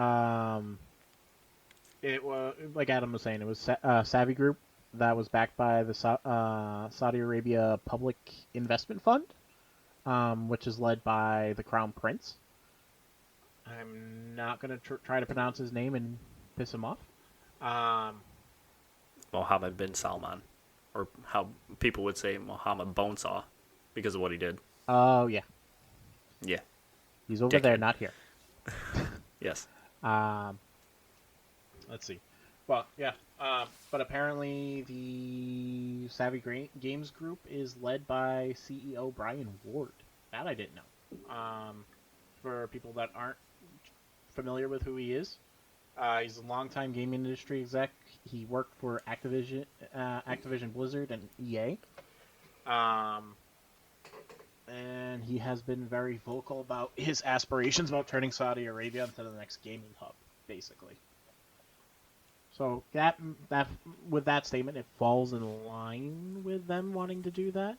S2: it was like Adam was saying, it was Savvy Group that was backed by the Saudi Arabia Public Investment Fund, which is led by the Crown Prince. I'm not gonna try to pronounce his name and piss him off.
S1: Mohammed bin Salman, or how people would say Mohammed Bonesaw, because of what he did.
S2: Oh yeah,
S1: Yeah.
S2: he's over there,
S1: Dickhead.
S2: not here.
S1: Yes.
S2: Um, let's see. Well, yeah. But apparently the Games Group is led by CEO Brian Ward. That I didn't know. For people that aren't familiar with who he is, he's a longtime gaming industry exec. He worked for Activision Blizzard, and EA. And he has been very vocal about his aspirations about turning Saudi Arabia into the next gaming hub, basically. So that with that statement, it falls in line with them wanting to do that.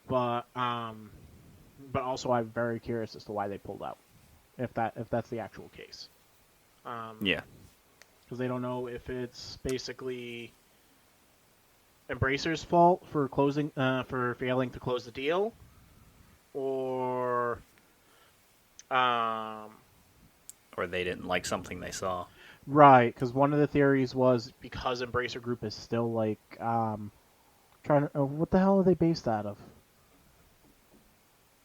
S2: But also I'm very curious as to why they pulled out, if that's the actual case.
S1: Yeah.
S2: Because they don't know if it's basically Embracer's fault for failing to close the deal, or
S1: Or they didn't like something they saw.
S2: right, because one of the theories was because Embracer Group is still like trying to what the hell are they based out of?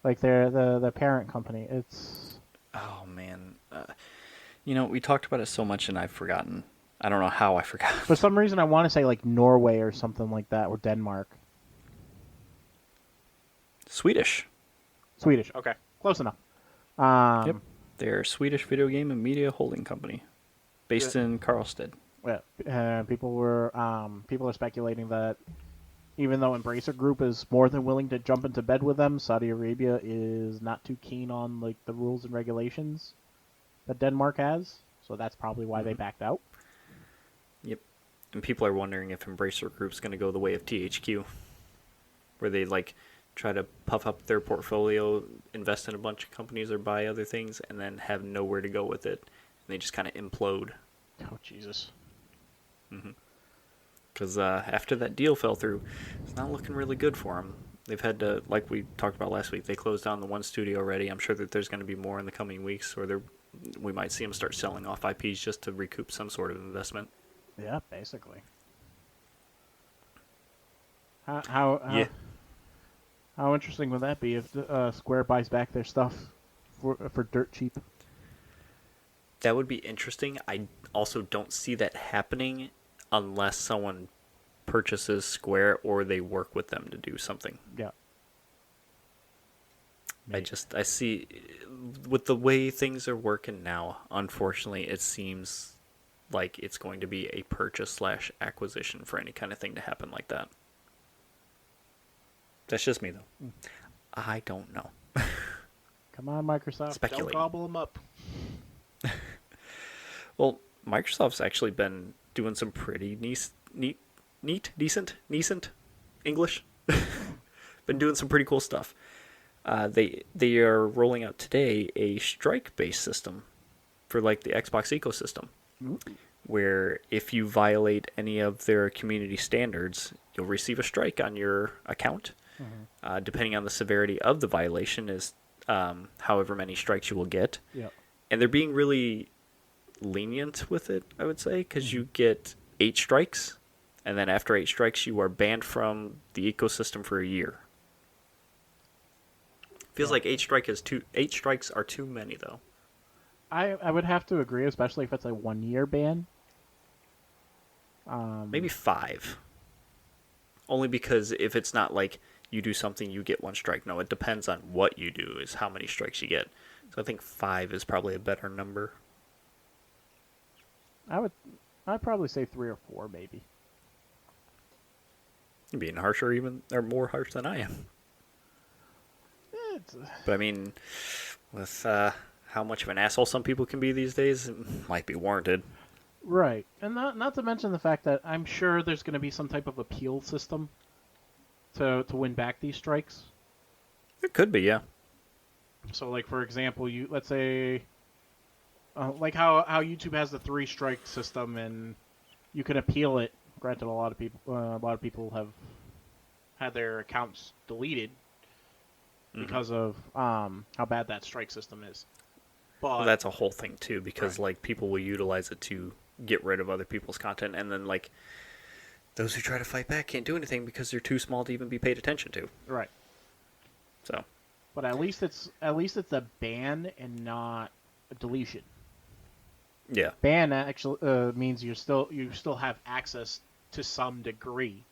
S2: Like they're the parent company. It's
S1: Oh, man. We talked about it so much and I've forgotten. I don't know how I forgot.
S2: for some reason I want to say like Norway or something like that, or Denmark.
S1: Swedish.
S2: Swedish. Okay, close enough.
S1: Yep. They're a Swedish video game and media holding company based in Karlstad.
S2: Yeah, people are speculating that even though Embracer Group is more than willing to jump into bed with them, Saudi Arabia is not too keen on like the rules and regulations that Denmark has. So that's probably why they backed out.
S1: Yep. And people are wondering if Embracer Group's going to go the way of THQ, where they like try to puff up their portfolio, invest in a bunch of companies or buy other things, and then have nowhere to go with it. And they just kind of implode.
S2: Oh Jesus!
S1: Because after that deal fell through, it's not looking really good for them. They've had to, like we talked about last week, they closed down the one studio already. I'm sure that there's going to be more in the coming weeks, or we might see them start selling off IPs just to recoup some sort of investment.
S2: Yeah, basically. How
S1: Yeah.
S2: how interesting would that be if Square buys back their stuff for dirt cheap?
S1: That would be interesting. I also don't see that happening unless someone purchases Square or they work with them to do something.
S2: Yeah.
S1: I see, with the way things are working now, unfortunately, it seems like it's going to be a purchase/acquisition for any kind of thing to happen like that. That's just me, though. I don't know.
S2: Come on, Microsoft.
S3: Don't
S1: Speculate.
S3: gobble them up.
S1: Well, Microsoft's actually been doing some pretty decent English. Been doing some pretty cool stuff. They are rolling out today a strike-based system for like the Xbox ecosystem, where if you violate any of their community standards, you'll receive a strike on your account. Depending on the severity of the violation is however many strikes you will get.
S2: Yeah.
S1: And they're being really lenient with it, I would say, because you get 8 strikes, and then after 8 strikes, you are banned from the ecosystem for a year. Feels like 8 strikes are too many, though.
S2: I would have to agree, especially if it's a 1-year ban.
S1: Maybe 5. Only because if it's not like you do something, you get 1 strike. No, it depends on what you do, is how many strikes you get. So I think 5 is probably a better number.
S2: I'd probably say 3 or 4, maybe.
S1: You're being harsher or more harsh than I am. But I mean, with how much of an asshole some people can be these days, it might be warranted.
S2: Right, and not to mention the fact that I'm sure there's going to be some type of appeal system to win back these strikes.
S1: It could be, yeah.
S2: So, like for example, you let's say, like how YouTube has the three strike system, and you can appeal it. Granted, a lot of people have had their accounts deleted
S1: Hmm.
S2: because of how bad that strike system is.
S1: Well,
S2: But
S1: that's a whole thing too, because
S3: Right.
S1: like people will utilize it to get rid of other people's content, and then like those who try to fight back can't do anything because they're too small to even be paid attention to.
S2: right,
S1: So
S2: but at least it's a ban and not a deletion.
S1: yeah,
S2: Ban actually means you still have access to some degree.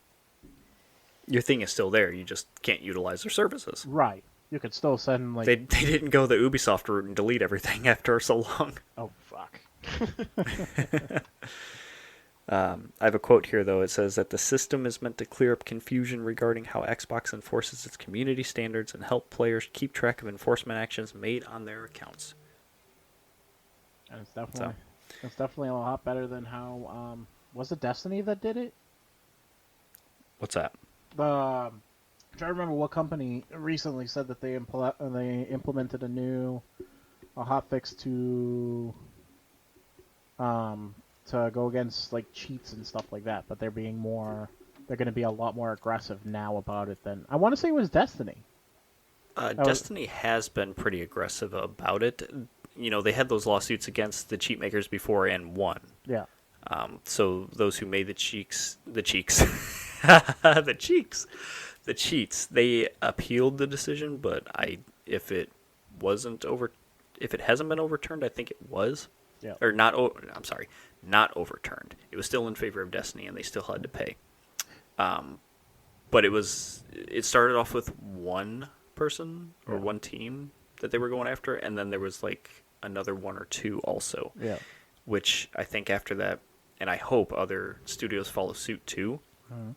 S1: your thing is still there. You just can't utilize their services.
S2: Right. You could still send like,
S1: They didn't go the Ubisoft route and delete everything after so long.
S2: oh fuck.
S1: I have a quote here, though. It says that the system is meant to clear up confusion regarding how Xbox enforces its community standards and help players keep track of enforcement actions made on their accounts.
S2: And it's
S1: So,
S2: definitely a lot better than how was it Destiny that did it?
S1: what's that?
S2: I'm trying to remember what company recently said that they implemented a hot fix to go against like cheats and stuff like that, but they're going to be a lot more aggressive now about it than I want to say it was Destiny. Oh,
S1: Destiny has been pretty aggressive about it. You know, they had those lawsuits against the cheat makers before and won.
S2: yeah.
S1: So those who made the cheeks, the cheats, they appealed the decision. But if it wasn't over, if it hasn't been overturned, I think it was,
S2: Yeah.
S1: or not. I'm sorry, not overturned. It was still in favor of Destiny, and they still had to pay. But it started off with one person or
S2: Yeah.
S1: one team that they were going after, and then there was like another one or two also,
S2: Yeah.
S1: which I think after that, and I hope other studios follow suit too.
S2: Mhm.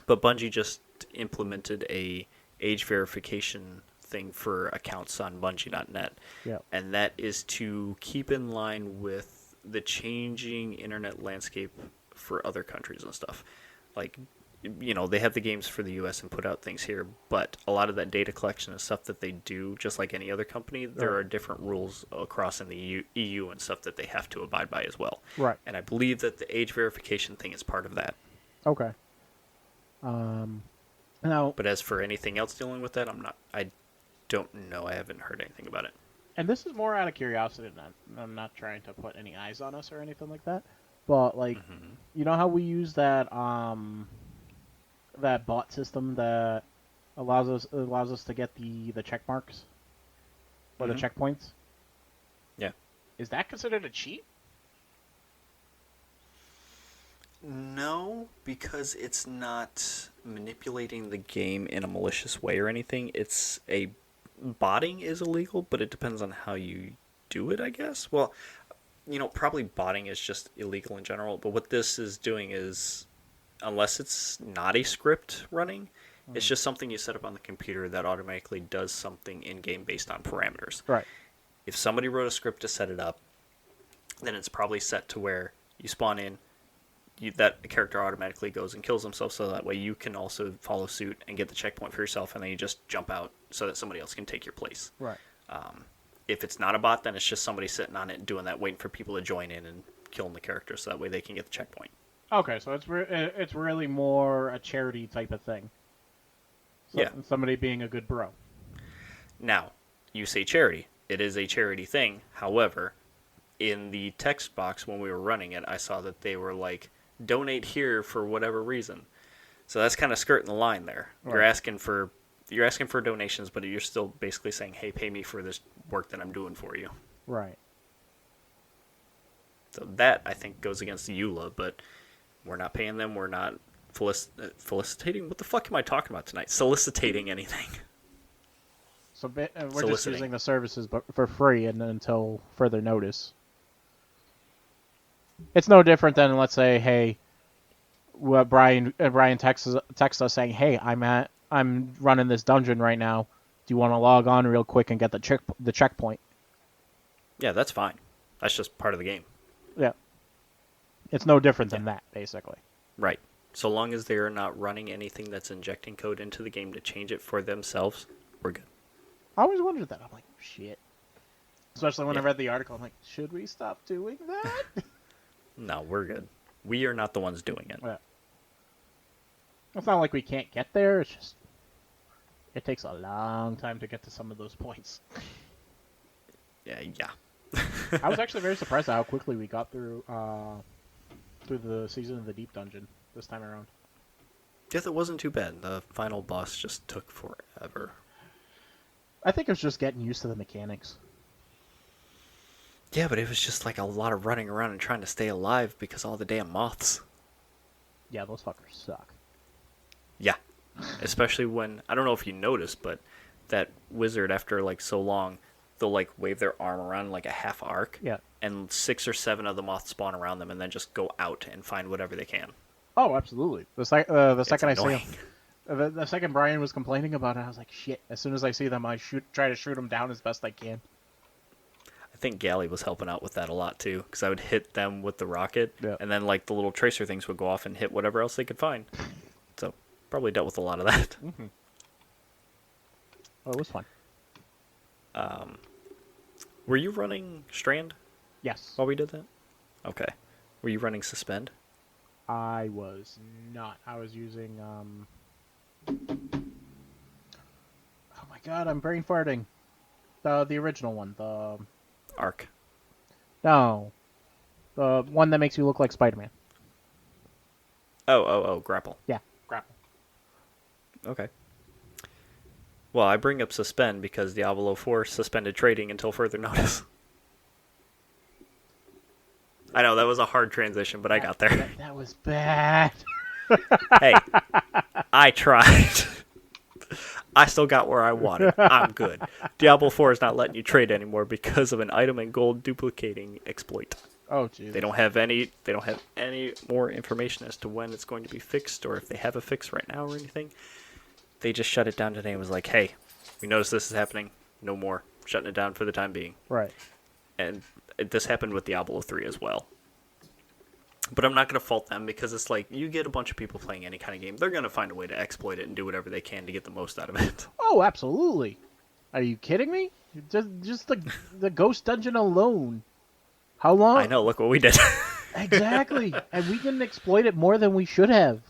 S1: But Bungie just implemented a age verification thing for accounts on Bungie.net,
S2: Yeah.
S1: and that is to keep in line with the changing internet landscape for other countries and stuff. Like, they have the games for the US and put out things here, but a lot of that data collection and stuff that they do, just like any other company, there
S2: Right.
S1: are different rules across in the EU and stuff that they have to abide by as well.
S2: Right.
S1: And I believe that the age verification thing is part of that.
S2: Okay. Um. Now,
S1: But as for anything else dealing with that, I don't know. I haven't heard anything about it.
S2: and this is more out of curiosity. I'm not trying to put any eyes on us or anything like that. But like,
S1: Hmm.
S2: you know how we use that bot system that allows us to get the check marks or the
S1: Hmm.
S2: checkpoints.
S1: Yeah.
S3: Is that considered a cheat?
S1: No, because it's not manipulating the game in a malicious way or anything. Botting is illegal, but it depends on how you do it, I guess. Well, probably botting is just illegal in general, but what this is doing is, unless it's not a script running, it's
S2: Mm.
S1: just something you set up on the computer that automatically does something in game based on parameters.
S2: Right.
S1: If somebody wrote a script to set it up, then it's probably set to where you spawn in, that character automatically goes and kills himself, so that way you can also follow suit and get the checkpoint for yourself, and then you just jump out so that somebody else can take your place.
S2: Right.
S1: If it's not a bot, then it's just somebody sitting on it and doing that, waiting for people to join in and killing the character, so that way they can get the checkpoint.
S2: Okay, so it's really more a charity type of thing.
S1: Yeah.
S2: Somebody being a good bro.
S1: Now, you say charity. It is a charity thing. However, in the text box when we were running it, I saw that they were like, donate here for whatever reason. So that's kind of skirting the line there. You're
S2: Right.
S1: asking for donations, but you're still basically saying, "Hey, pay me for this work that I'm doing for you."
S2: Right.
S1: So that I think goes against the EULA, but we're not paying them. We're not felicitating. What the fuck am I talking about tonight? Soliciting anything.
S2: So we're just
S1: Soliciting.
S2: using the services but for free and until further notice. It's no different than, let's say, hey, what Brian texts us saying, hey, I'm running this dungeon right now. Do you want to log on real quick and get the checkpoint?
S1: Yeah, that's fine. That's just part of the game.
S2: Yeah. It's no different
S1: Yeah.
S2: than that, basically.
S1: Right. So long as they're not running anything that's injecting code into the game to change it for themselves, we're good.
S2: I always wondered that. I'm like, shit. Especially when I
S1: Yeah.
S2: read the article, I'm like, should we stop doing that?
S1: No, we're good. We are not the ones doing it.
S2: Yeah. It's not like we can't get there. It's just it takes a long time to get to some of those points.
S1: Yeah, yeah.
S2: I was actually very surprised at how quickly we got through the season of the Deep Dungeon this time around.
S1: Yeah, that wasn't too bad. The final boss just took forever.
S2: I think it was just getting used to the mechanics.
S1: Yeah, but it was just like a lot of running around and trying to stay alive because all the damn moths.
S2: Yeah, those fuckers suck.
S1: Yeah. Especially when, I don't know if you noticed, but that wizard, after like so long, they'll like wave their arm around like a half arc.
S2: Yeah.
S1: And 6 or 7 of the moths spawn around them and then just go out and find whatever they can.
S2: Oh, absolutely. The
S1: It's
S2: second I see
S1: annoying.
S2: them, the second Brian was complaining about it, I was like, shit. As soon as I see them, I try to shoot them down as best I can.
S1: I think Galley was helping out with that a lot too, because I would hit them with the rocket,
S2: Yeah.
S1: and then like the little tracer things would go off and hit whatever else they could find. So probably dealt with a lot of that.
S2: Mm-hmm. Oh, it was fun.
S1: Were you running Strand
S2: Yes.
S1: while we did that? Okay. Were you running Suspend?
S2: I was not. I was using oh my god, I'm brain farting. The original one.
S1: Arc.
S2: No. The one that makes you look like Spider-Man.
S1: Oh, Grapple.
S2: Yeah, grapple.
S1: Okay. Well, I bring up Suspend because Diablo 4 suspended trading until further notice. I know, that was a hard transition, but I got there.
S2: That was bad.
S1: Hey, I tried. I still got where I wanted. I'm good. Diablo 4 is not letting you trade anymore because of an item and gold duplicating exploit.
S2: Oh jeez.
S1: They don't have any more information as to when it's going to be fixed or if they have a fix right now or anything. They just shut it down today and was like, "Hey, we noticed this is happening. No more. Shutting it down for the time being."
S2: Right.
S1: And this happened with Diablo 3 as well. But I'm not going to fault them because it's like you get a bunch of people playing any kind of game. They're going to find a way to exploit it and do whatever they can to get the most out of it.
S2: Oh, absolutely. Are you kidding me? Just the ghost dungeon alone. How long?
S1: I know, look what we did.
S2: Exactly. And we didn't exploit it more than we should have.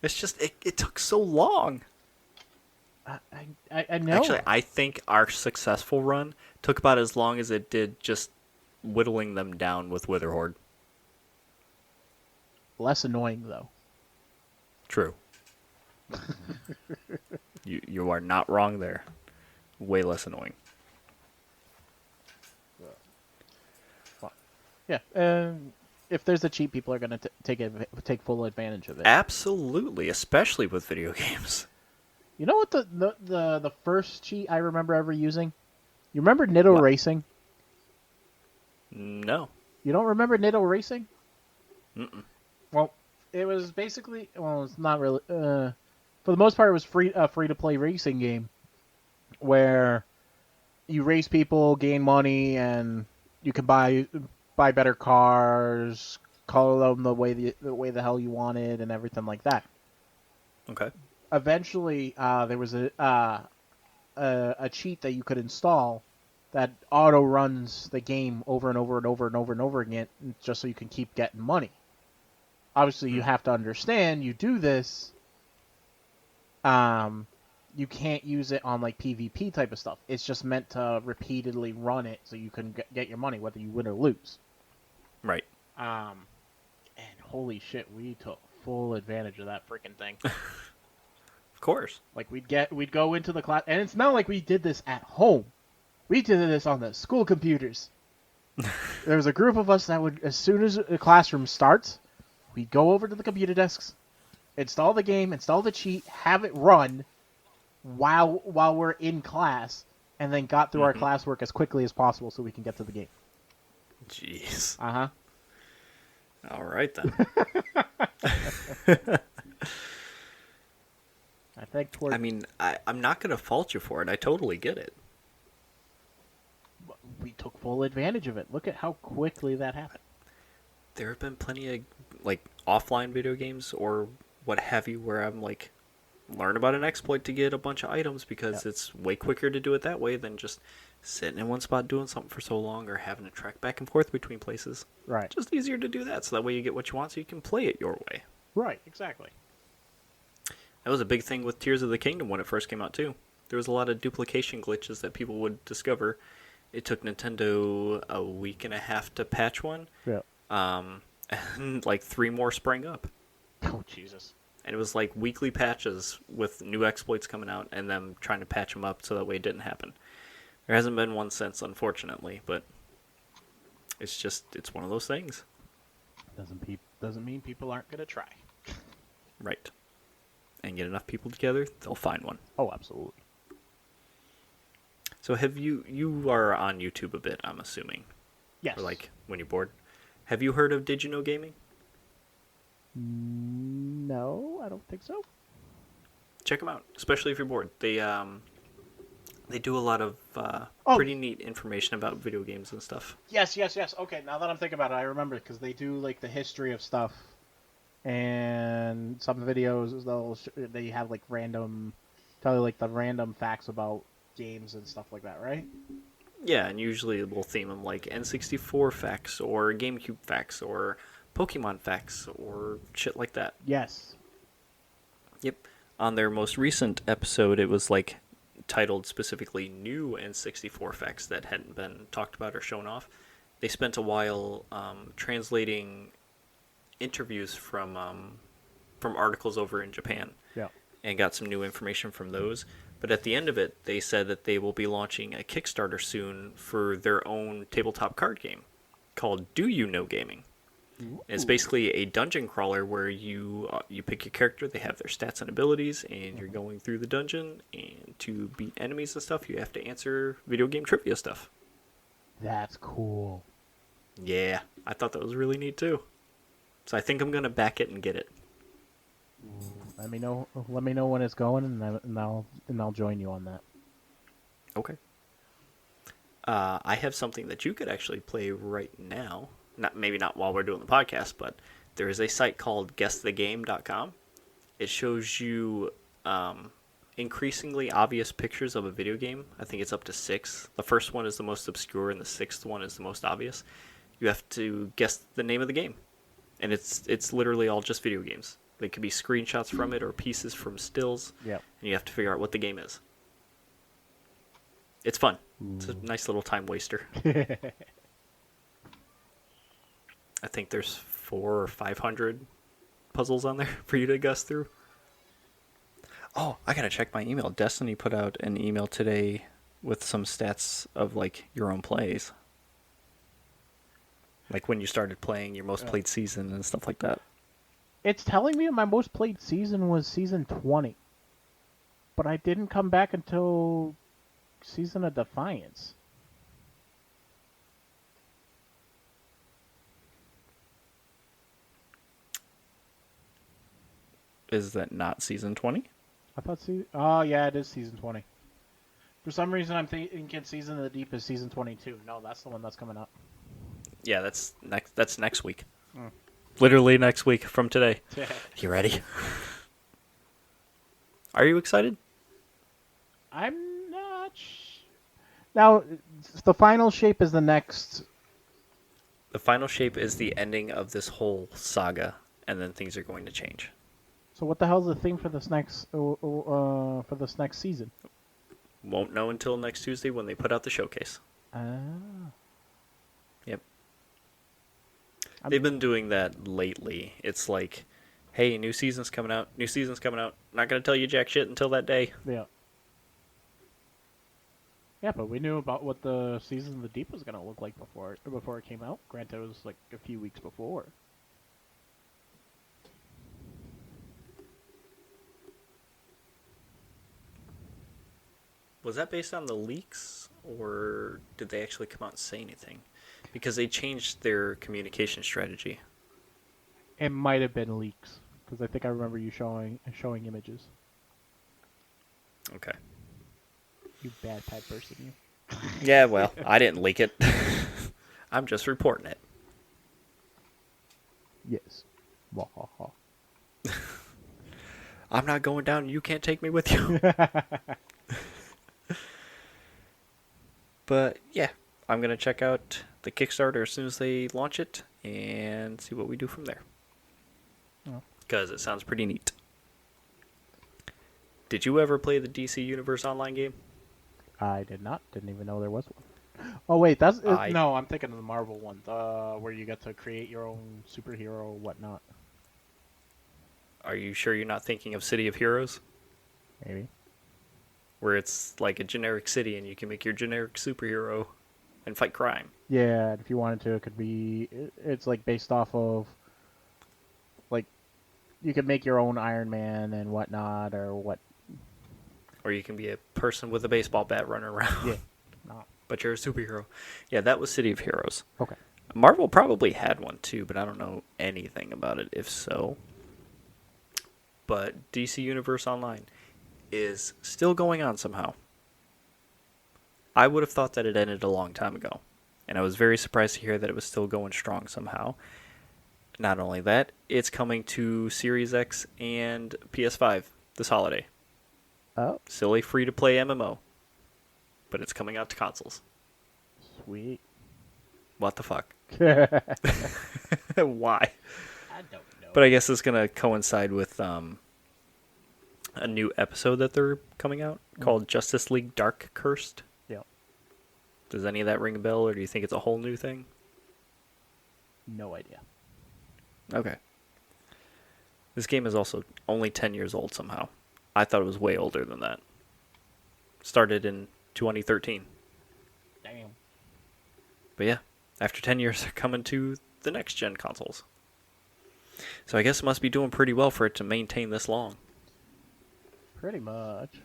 S1: It's just, it took so long.
S2: I know.
S1: Actually, I think our successful run took about as long as it did just whittling them down with Witherhoard.
S2: Less annoying though.
S1: True. You are not wrong there. Way less annoying.
S2: Yeah. If there's a cheat, people are gonna take full advantage of it.
S1: Absolutely, especially with video games.
S2: You know what the first cheat I remember ever using? You remember Nitto
S1: What?
S2: Racing?
S1: No.
S2: You don't remember Nitto Racing?
S1: Mm-mm.
S2: Well, it was basically it's not really. For the most part, it was free to play racing game where you race people, gain money, and you can buy better cars, color them the way the hell you wanted, and everything like that.
S1: Okay.
S2: Eventually, there was a cheat that you could install that auto runs the game over and over and over and over and over again, just so you can keep getting money. Obviously, you have to understand you do this. You can't use it on like PvP type of stuff. It's just meant to repeatedly run it so you can get your money whether you win or lose.
S1: Right.
S2: And holy shit, we took full advantage of that freaking thing.
S1: Of course.
S2: Like we'd go into the class, and it's not like we did this at home. We did this on the school computers. There was a group of us that would, as soon as the classroom starts, we'd go over to the computer desks, install the game, install the cheat, have it run while we're in class, and then got through our classwork as quickly as possible so we can get to the game.
S1: Jeez.
S2: Uh-huh.
S1: All right then.
S2: I think toward
S1: I mean, I'm not going to fault you for it. I totally get it.
S2: we took full advantage of it. Look at how quickly that happened.
S1: There have been plenty of like offline video games or what have you where I'm like learn about an exploit to get a bunch of items because
S2: Yep.
S1: it's way quicker to do it that way than just sitting in one spot doing something for so long or having to trek back and forth between places.
S2: Right.
S1: Just easier to do that so that way you get what you want so you can play it your way.
S2: Right. Exactly.
S1: That was a big thing with Tears of the Kingdom when it first came out too. There was a lot of duplication glitches that people would discover. It took Nintendo a week and a half to patch one,
S2: Yeah.
S1: and like 3 more sprang up.
S3: Oh Jesus.
S1: And it was like weekly patches with new exploits coming out and them trying to patch them up so that way it didn't happen. There hasn't been one since, unfortunately, but it's one of those things.
S2: Doesn't mean people aren't
S3: Gonna try.
S1: Right. And get enough people together, they'll find one.
S2: Oh, absolutely.
S1: So you are on YouTube a bit, I'm assuming.
S2: Yes.
S1: Or like when you're bored. Have you heard of Did You Know Gaming?
S2: No, I don't think so.
S1: Check them out, especially if you're bored. They do a lot of
S2: Oh.
S1: pretty neat information about video games and stuff.
S2: Yes. Okay, now that I'm thinking about it, I remember because they do like the history of stuff, and some videos they have like tell you like the random facts about games and stuff like that, right?
S1: Yeah, and usually we'll theme them like N64 facts or GameCube facts or Pokemon facts or shit like that.
S2: Yes.
S1: Yep. On their most recent episode, it was like titled specifically New N64 Facts that hadn't been talked about or shown off. They spent a while translating interviews from articles over in Japan
S2: Yeah.
S1: and got some new information from those. But at the end of it, they said that they will be launching a Kickstarter soon for their own tabletop card game called Do You Know Gaming. It's basically a dungeon crawler where you pick your character, they have their stats and abilities, and you're going through the dungeon, and to beat enemies and stuff, you have to answer video game trivia stuff.
S2: That's cool.
S1: Yeah, I thought that was really neat too. So I think I'm gonna back it and get it.
S2: Let me know when it's going, and I'll join you on that.
S1: Okay. I have something that you could actually play right now. Maybe not while we're doing the podcast, but there is a site called guessthegame.com. It shows you increasingly obvious pictures of a video game. I think it's up to 6. The first one is the most obscure, and the 6th one is the most obvious. You have to guess the name of the game, and it's literally all just video games. They could be screenshots from it or pieces from stills,
S2: Yeah.
S1: and you have to figure out what the game is. It's fun. It's a nice little time waster. I think there's 400 or 500 puzzles on there for you to guess through. Oh, I gotta check my email. Destiny put out an email today with some stats of like your own plays, like when you started playing, your most played season and stuff like that.
S2: It's telling me my most played season was season 20, but I didn't come back until Season of Defiance.
S1: Is that not season 20?
S2: I thought oh yeah, it is season 20. For some reason, I'm thinking Season of the Deep is season 22. No, that's the one that's coming up.
S1: Yeah, that's next week. Literally next week from today. You ready? Are you excited?
S2: I'm not. Now, the final shape is the next.
S1: The final shape is the ending of this whole saga, and then things are going to change.
S2: So what the hell's the theme for this next season?
S1: Won't know until next Tuesday when they put out the showcase.
S2: Ah.
S1: Yep. They've been doing that lately. It's like, hey, new season's coming out. New season's coming out. Not going to tell you jack shit until that day.
S2: Yeah. Yeah, but we knew about what the Season of the Deep was going to look like before it came out. Granted, it was like a few weeks before.
S1: Was that based on the leaks, or did they actually come out and say anything? Because they changed their communication strategy.
S2: It might have been leaks, because I think I remember you showing images.
S1: Okay.
S2: You bad pad person, you.
S1: Yeah, well, I didn't leak it. I'm just reporting it.
S2: Yes. Wahaha.
S1: I'm not going down. You can't take me with you. But yeah, I'm gonna check out the Kickstarter as soon as they launch it and see what we do from there.
S2: Oh.
S1: Because it sounds pretty neat. Did you ever play the DC Universe online game?
S2: I did not. Didn't even know there was one. Oh wait, that's
S3: No, I'm thinking of the Marvel one, where you get to create your own superhero, whatnot.
S1: Are you sure you're not thinking of City of Heroes?
S2: maybe.
S1: Where it's like a generic city and you can make your generic superhero and fight crime.
S2: Yeah, if you wanted to, it could be. It's like based off of, like, you could make your own Iron Man and whatnot, or what.
S1: Or you can be a person with a baseball bat running around.
S2: Yeah. No.
S1: But you're a superhero. Yeah, that was City of Heroes.
S2: Okay.
S1: Marvel probably had one too, but I don't know anything about it if so. But DC Universe Online is still going on somehow. I would have thought that it ended a long time ago. And I was very surprised to hear that it was still going strong somehow. Not only that, it's coming to Series X and PS5 this holiday.
S2: Oh,
S1: Still a free-to-play MMO. But it's coming out to consoles.
S2: sweet.
S1: What the fuck?
S2: Yeah.
S1: Why?
S3: I don't know.
S1: But I guess it's going to coincide with a new episode that they're coming out called Justice League Dark Cursed. Does any of that ring a bell, or do you think it's a whole new thing?
S2: No idea.
S1: Okay. This game is also only 10 years old somehow. I thought it was way older than that. Started in 2013.
S3: Damn.
S1: But yeah, after 10 years, they're coming to the next gen consoles. So I guess it must be doing pretty well for it to maintain this long.
S2: Pretty much.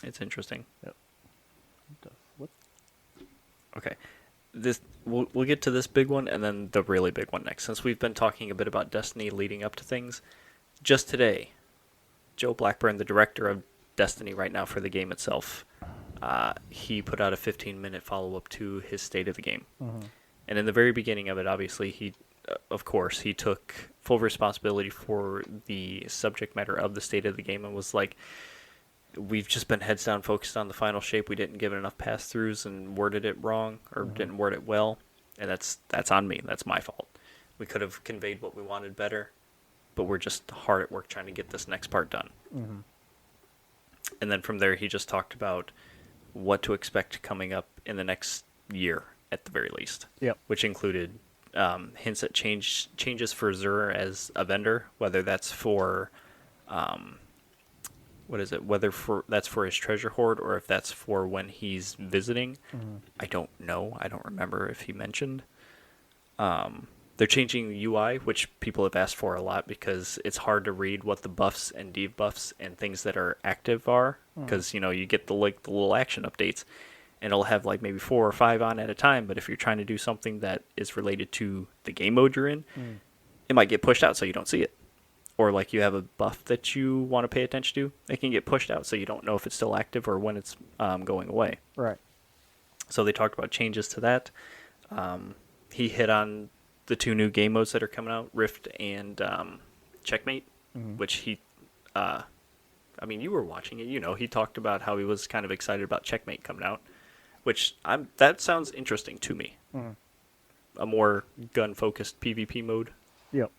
S1: It's interesting.
S2: Yep. What?
S1: Okay. We'll get to this big one and then the really big one next. Since we've been talking a bit about Destiny leading up to things, just today, Joe Blackburn, the director of Destiny right now for the game itself, he put out a 15-minute follow-up to his state of the game.
S2: Mm-hmm.
S1: And in the very beginning of it, obviously, he took full responsibility for the subject matter of the state of the game and was like, we've just been heads down focused on the final shape. We didn't give it enough pass-throughs and worded it wrong or didn't word it well. And that's on me. That's my fault. We could have conveyed what we wanted better, but we're just hard at work trying to get this next part done.
S2: Mm-hmm.
S1: And then from there, he just talked about what to expect coming up in the next year, at the very least.
S2: Yep.
S1: Which included hints at changes for Zur as a vendor, whether that's for that's for his treasure hoard or if that's for when he's visiting.
S2: Mm-hmm.
S1: I don't know. I don't remember if he mentioned. They're changing the UI, which people have asked for a lot because it's hard to read what the buffs and debuffs and things that are active are. Because, you get the little action updates and it'll have like maybe 4 or 5 on at a time. But if you're trying to do something that is related to the game mode you're in, it might get pushed out so you don't see it. Or like you have a buff that you want to pay attention to, it can get pushed out so you don't know if it's still active or when it's going away.
S2: Right.
S1: So they talked about changes to that. He hit on the 2 new game modes that are coming out, Rift and Checkmate, which he, you were watching it, he talked about how he was kind of excited about Checkmate coming out, which that sounds interesting to me. A more gun-focused PvP mode.
S2: Yep.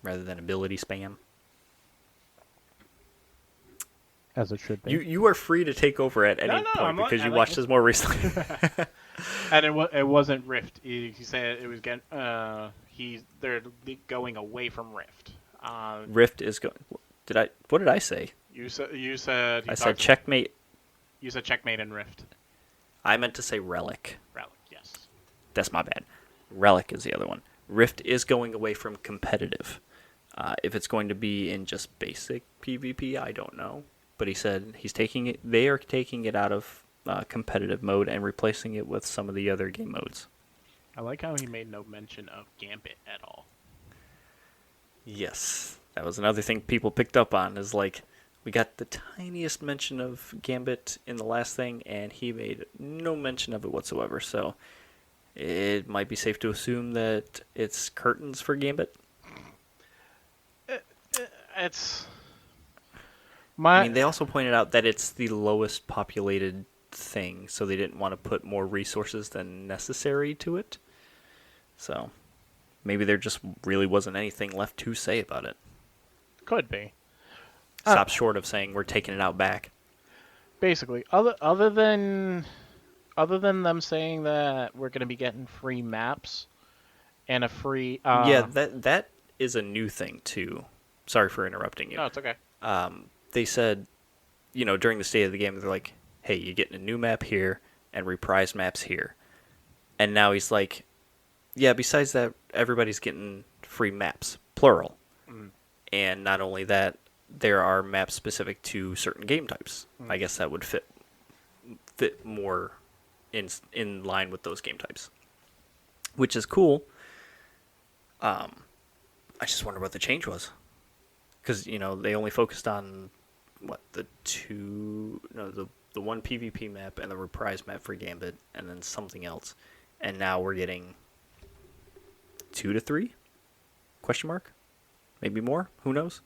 S1: Rather than ability spam.
S2: As it should be.
S1: You are free to take over at any point because you watched this more recently.
S3: And it wasn't Rift. He said it was they're going away from Rift.
S1: Rift is going. What did I say?
S3: You said.
S1: I said Checkmate.
S3: You said Checkmate and Rift.
S1: I meant to say Relic.
S3: Relic, yes.
S1: That's my bad. Relic is the other one. Rift is going away from competitive. If it's going to be in just basic PvP, I don't know. But he said they are taking it out of competitive mode and replacing it with some of the other game modes.
S3: I like how he made no mention of Gambit at all.
S1: Yes. That was another thing people picked up on, is like, we got the tiniest mention of Gambit in the last thing, and he made no mention of it whatsoever. So it might be safe to assume that it's curtains for Gambit.
S3: it's
S1: I
S2: My
S1: mean, they also pointed out that it's the lowest populated thing, so they didn't want to put more resources than necessary to it. So maybe there just really wasn't anything left to say about it.
S3: could be.
S1: Stop short of saying we're taking it out back.
S2: basically other than them saying that we're gonna be getting free maps and a free
S1: Yeah, that is a new thing too. Sorry for interrupting you.
S3: No, it's okay.
S1: They said, during the state of the game, they're like, "Hey, you're getting a new map here and reprised maps here." And now he's like, "Yeah, besides that, everybody's getting free maps, plural."
S3: Mm.
S1: And not only that, there are maps specific to certain game types. I guess that would fit more in line with those game types, which is cool. I just wonder what the change was, because they only focused on what the one PvP map and the reprise map for Gambit, and then something else, and now we're getting 2 to 3 question mark, maybe more. Who knows?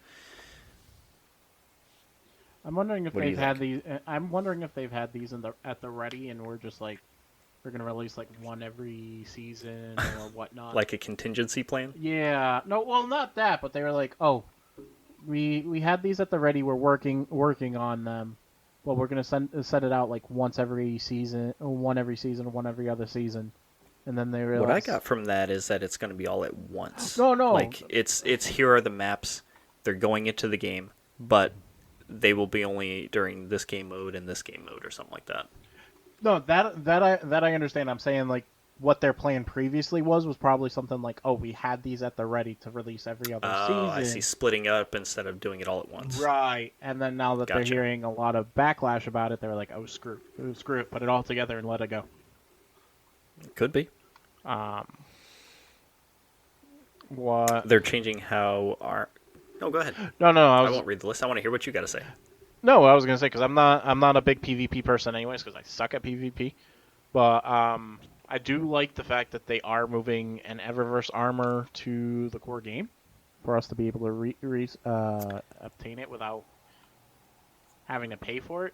S2: I'm wondering if
S1: What do
S2: they've
S1: you
S2: had
S1: think?
S2: these. I'm wondering if they've had these at the ready, and we're just like, we're gonna release like one every season or whatnot.
S1: Like a contingency plan?
S2: Yeah, no, well, not that, but they were like, oh, we had these at the ready. We're working on them. Well, we're gonna set it out like once every season, one every season, one every other season, and then they
S1: What I
S2: realized,
S1: got from that is that it's going to be all at once.
S2: no,
S1: Like it's here are the maps. They're going into the game, but they will be only during this game mode and this game mode or something like that.
S2: no, that I understand. I'm saying like what their plan previously was probably something like, oh, we had these at the ready to release every other
S1: Oh, I see.
S2: season.
S1: Splitting up instead of doing it all at once.
S2: Right, and then now that they're
S1: Gotcha.
S2: hearing a lot of backlash about it, they're like, "Oh, screw it, put it all together and let it go."
S1: Could be.
S2: Um, what?
S1: They're changing how our. No, go ahead.
S2: No,
S1: I won't read the list. I want to hear what you got to say.
S2: I was gonna say because I'm not a big PvP person anyways because I suck at PvP, but I do like the fact that they are moving an Eververse armor to the core game for us to be able to obtain it without having to pay for it.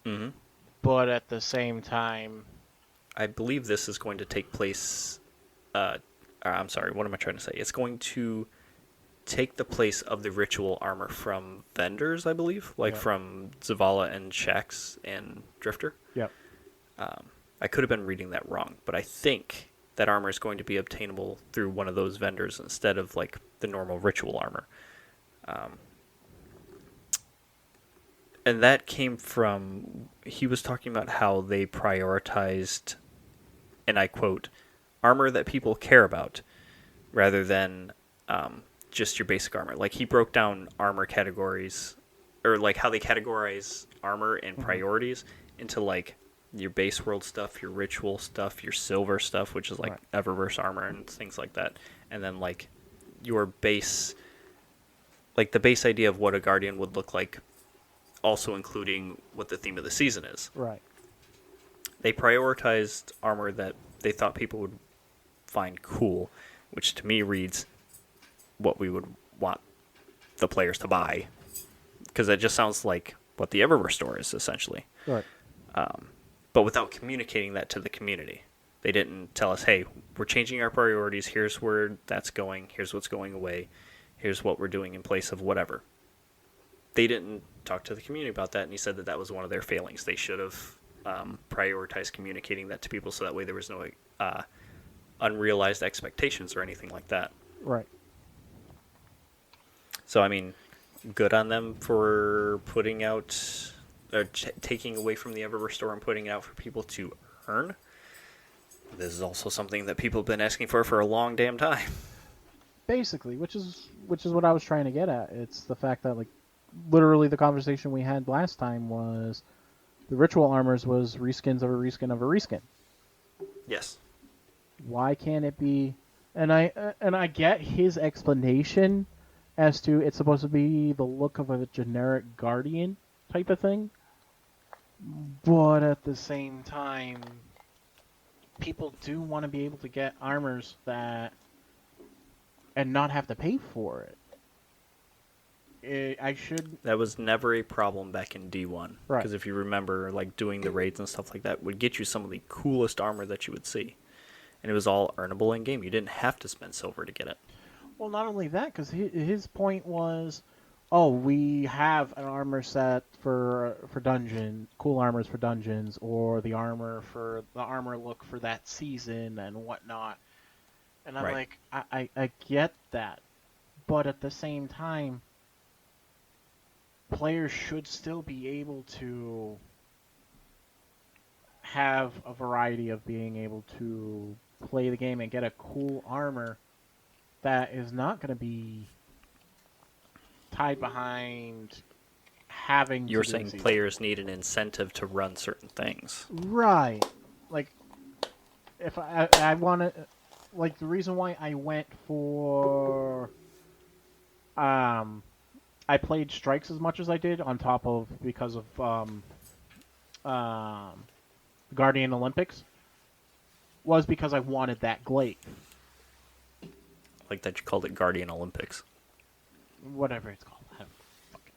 S1: Hmm.
S2: But at the same time,
S1: I believe this is going to take place. I'm sorry. What am I trying to say? It's going to take the place of the ritual armor from vendors, I believe, like
S2: Yeah.
S1: from Zavala and Shax and Drifter.
S2: yep.
S1: I could have been reading that wrong, but I think that armor is going to be obtainable through one of those vendors instead of like the normal ritual armor. And that came from, he was talking about how they prioritized, and I quote, armor that people care about rather than just your basic armor. Like he broke down armor categories, or like how they categorize armor and priorities into like your base world stuff, your ritual stuff, your silver stuff, which is like
S2: Right.
S1: Eververse armor and things like that, and then like your base, like the base idea of what a guardian would look like, also including what the theme of the season is.
S2: Right.
S1: They prioritized armor that they thought people would find cool, which to me reads what we would want the players to buy, because that just sounds like what the Eververse store is essentially.
S2: Right.
S1: But without communicating that to the community. They didn't tell us, hey, we're changing our priorities. Here's where that's going. Here's what's going away. Here's what we're doing in place of whatever. They didn't talk to the community about that, and he said that that was one of their failings. They should have prioritized communicating that to people so that way there was no unrealized expectations or anything like that.
S2: Right.
S1: So, I mean, good on them for putting out, or taking away from the Eververse store and putting it out for people to earn. This is also something that people have been asking for a long damn time.
S2: Basically, which is what I was trying to get at. It's the fact that like literally the conversation we had last time was the ritual armors was reskins of a reskin of a reskin.
S1: Yes.
S2: Why can't it be? And I get his explanation as to it's supposed to be the look of a generic guardian type of thing. But at the same time, people do want to be able to get armors that and not have to pay for it. I should.
S1: That was never a problem back in D1.
S2: Right.
S1: Because if you remember, like, doing the raids and stuff like that would get you some of the coolest armor that you would see. And it was all earnable in-game. You didn't have to spend silver to get it.
S2: Well, not only that, because his point was, oh, we have an armor set for dungeon, cool armors for dungeons, or the armor look for that season and whatnot. And I'm
S1: Right.
S2: like, I get that, but at the same time, players should still be able to have a variety of being able to play the game and get a cool armor that is not going to be tied behind having
S1: You're
S2: to do
S1: saying
S2: the season.
S1: players need an incentive to run certain things.
S2: Right. Like, if I want to, like, the reason why I went for, I played Strikes as much as I did on top of, because of, Guardian Olympics, was because I wanted that glaive.
S1: Like that you called it Guardian Olympics.
S2: Whatever it's called. I don't fucking...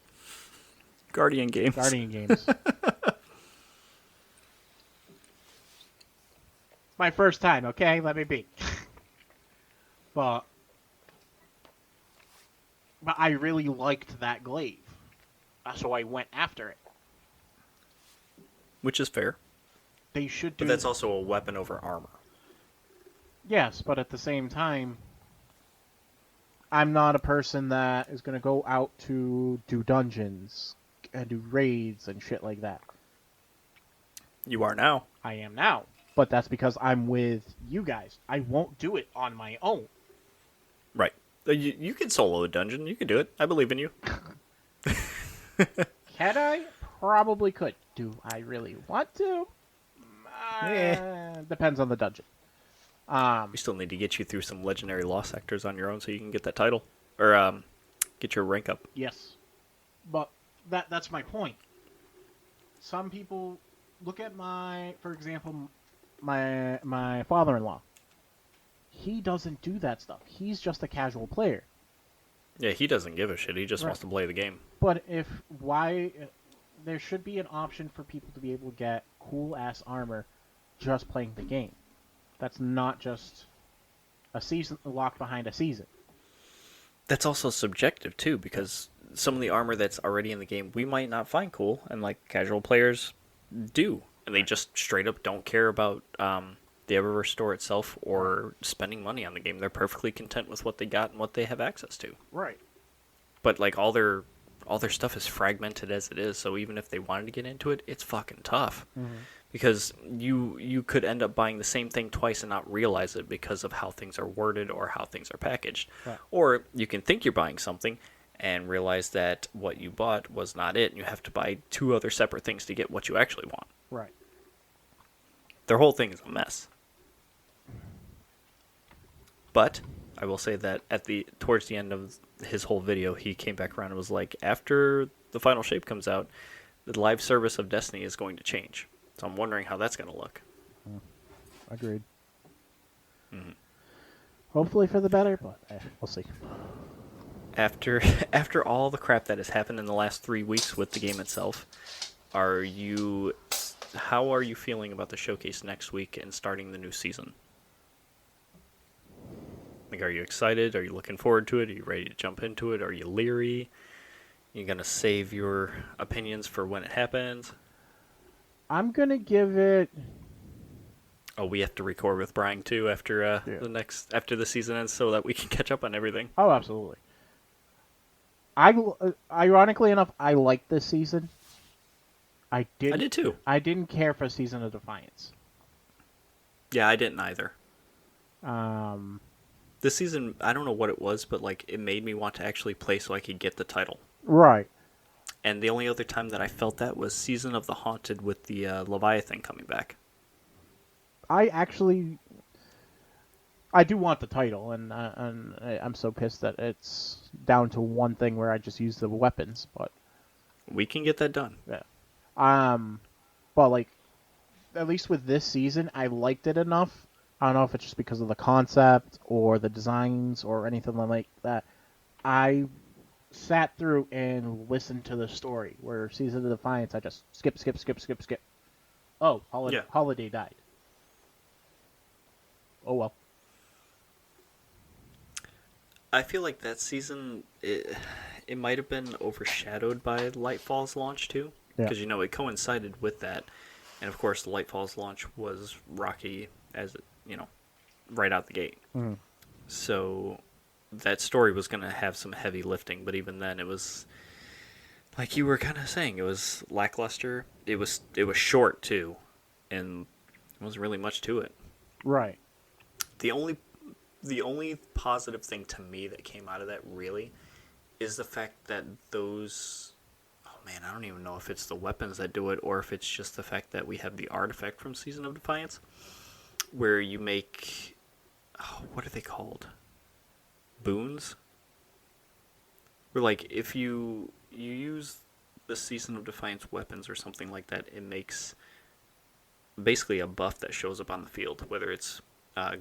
S1: Guardian games.
S2: Guardian games. My first time, okay? Let me be. But I really liked that glaive. So I went after it.
S1: Which is fair.
S2: They should do...
S1: But that's also a weapon over armor.
S2: Yes, but at the same time, I'm not a person that is going to go out to do dungeons and do raids and shit like that.
S1: You are now.
S2: I am now. But that's because I'm with you guys. I won't do it on my own.
S1: Right. You can solo a dungeon. You can do it. I believe in you.
S2: Can I? Probably could. Do I really want to? Depends on the dungeon.
S1: We still need to get you through some legendary lost sectors on your own so you can get that title. Or get your rank up.
S2: Yes. But that's my point. Some people look at for example, my father-in-law. He doesn't do that stuff. He's just a casual player.
S1: Yeah, he doesn't give a shit. He just wants to play the game.
S2: But there should be an option for people to be able to get cool-ass armor just playing the game. That's not just a season locked behind a season.
S1: That's also subjective, too, because some of the armor that's already in the game we might not find cool, and, like, casual players do. And they just straight up don't care about the Eververse store itself or spending money on the game. They're perfectly content with what they got and what they have access to.
S2: Right.
S1: But, like, all their stuff is fragmented as it is, so even if they wanted to get into it, it's fucking tough.
S2: Mm-hmm.
S1: Because you could end up buying the same thing twice and not realize it because of how things are worded or how things are packaged.
S2: Right.
S1: Or you can think you're buying something and realize that what you bought was not it, and you have to buy 2 other separate things to get what you actually want.
S2: Right.
S1: Their whole thing is a mess. But I will say that towards the end of his whole video, he came back around and was like, after the final shape comes out, the live service of Destiny is going to change. So I'm wondering how that's going to look.
S2: Agreed.
S1: Mm-hmm.
S2: Hopefully for the better, but we'll see.
S1: After all the crap that has happened in the last 3 weeks with the game itself, how are you feeling about the showcase next week and starting the new season? Like, are you excited? Are you looking forward to it? Are you ready to jump into it? Are you leery? You gonna save your opinions for when it happens?
S2: I'm gonna give it.
S1: Oh, we have to record with Brian too after after the season ends, so that we can catch up on everything.
S2: Oh, absolutely. Ironically enough, I liked this season. I did
S1: too.
S2: I didn't care for Season of Defiance.
S1: Yeah, I didn't either.
S2: Um,
S1: This season, I don't know what it was, but like it made me want to actually play so I could get the title.
S2: right.
S1: And the only other time that I felt that was Season of the Haunted with the Leviathan coming back.
S2: I do want the title, and I'm so pissed that it's down to one thing where I just use the weapons. But
S1: We can get that done.
S2: yeah, but like, at least with this season, I liked it enough. I don't know if it's just because of the concept or the designs or anything like that. I sat through and listened to the story. Where Season of Defiance, I just skip, skip, skip, skip, skip. Oh,
S1: Yeah.
S2: Holiday died. Oh well.
S1: I feel like that season, it might have been overshadowed by Lightfall's launch too,
S2: Yeah.
S1: because it coincided with that, and of course Lightfall's launch was rocky as right out the gate.
S2: Mhm.
S1: So that story was going to have some heavy lifting, but even then, it was like you were kind of saying, it was lackluster. It was short too, and there wasn't really much to it.
S2: Right.
S1: The only positive thing to me that came out of that really is the fact that those, oh man, I don't even know if it's the weapons that do it or if it's just the fact that we have the artifact from Season of Defiance where you make, oh, what are they called, boons, where like if you use the Season of Defiance weapons or something like that, it makes basically a buff that shows up on the field, whether it's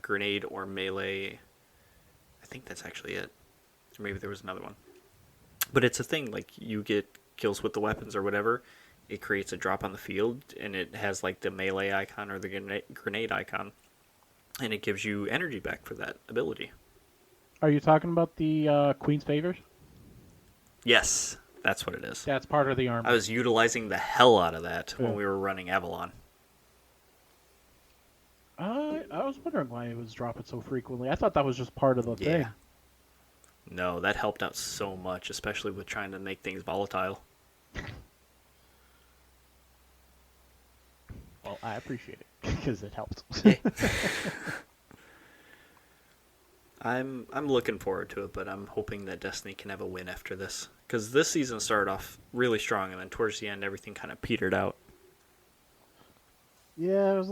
S1: grenade or melee. I think that's actually it. Or maybe there was another one. But it's a thing, like you get kills with the weapons or whatever, it creates a drop on the field, and it has like the melee icon or the grenade icon, and it gives you energy back for that ability.
S2: Are you talking about the Queen's Favors?
S1: Yes, that's what it is.
S2: That's part of the armor.
S1: I was utilizing the hell out of that
S2: Yeah.
S1: when we were running Avalon.
S2: I was wondering why it was dropping so frequently. I thought that was just part of the thing.
S1: Yeah. No, that helped out so much, especially with trying to make things volatile.
S2: Well, I appreciate it because it helped.
S1: Yeah. I'm looking forward to it, but I'm hoping that Destiny can have a win after this. Because this season started off really strong, and then towards the end, everything kind of petered out.
S2: Yeah,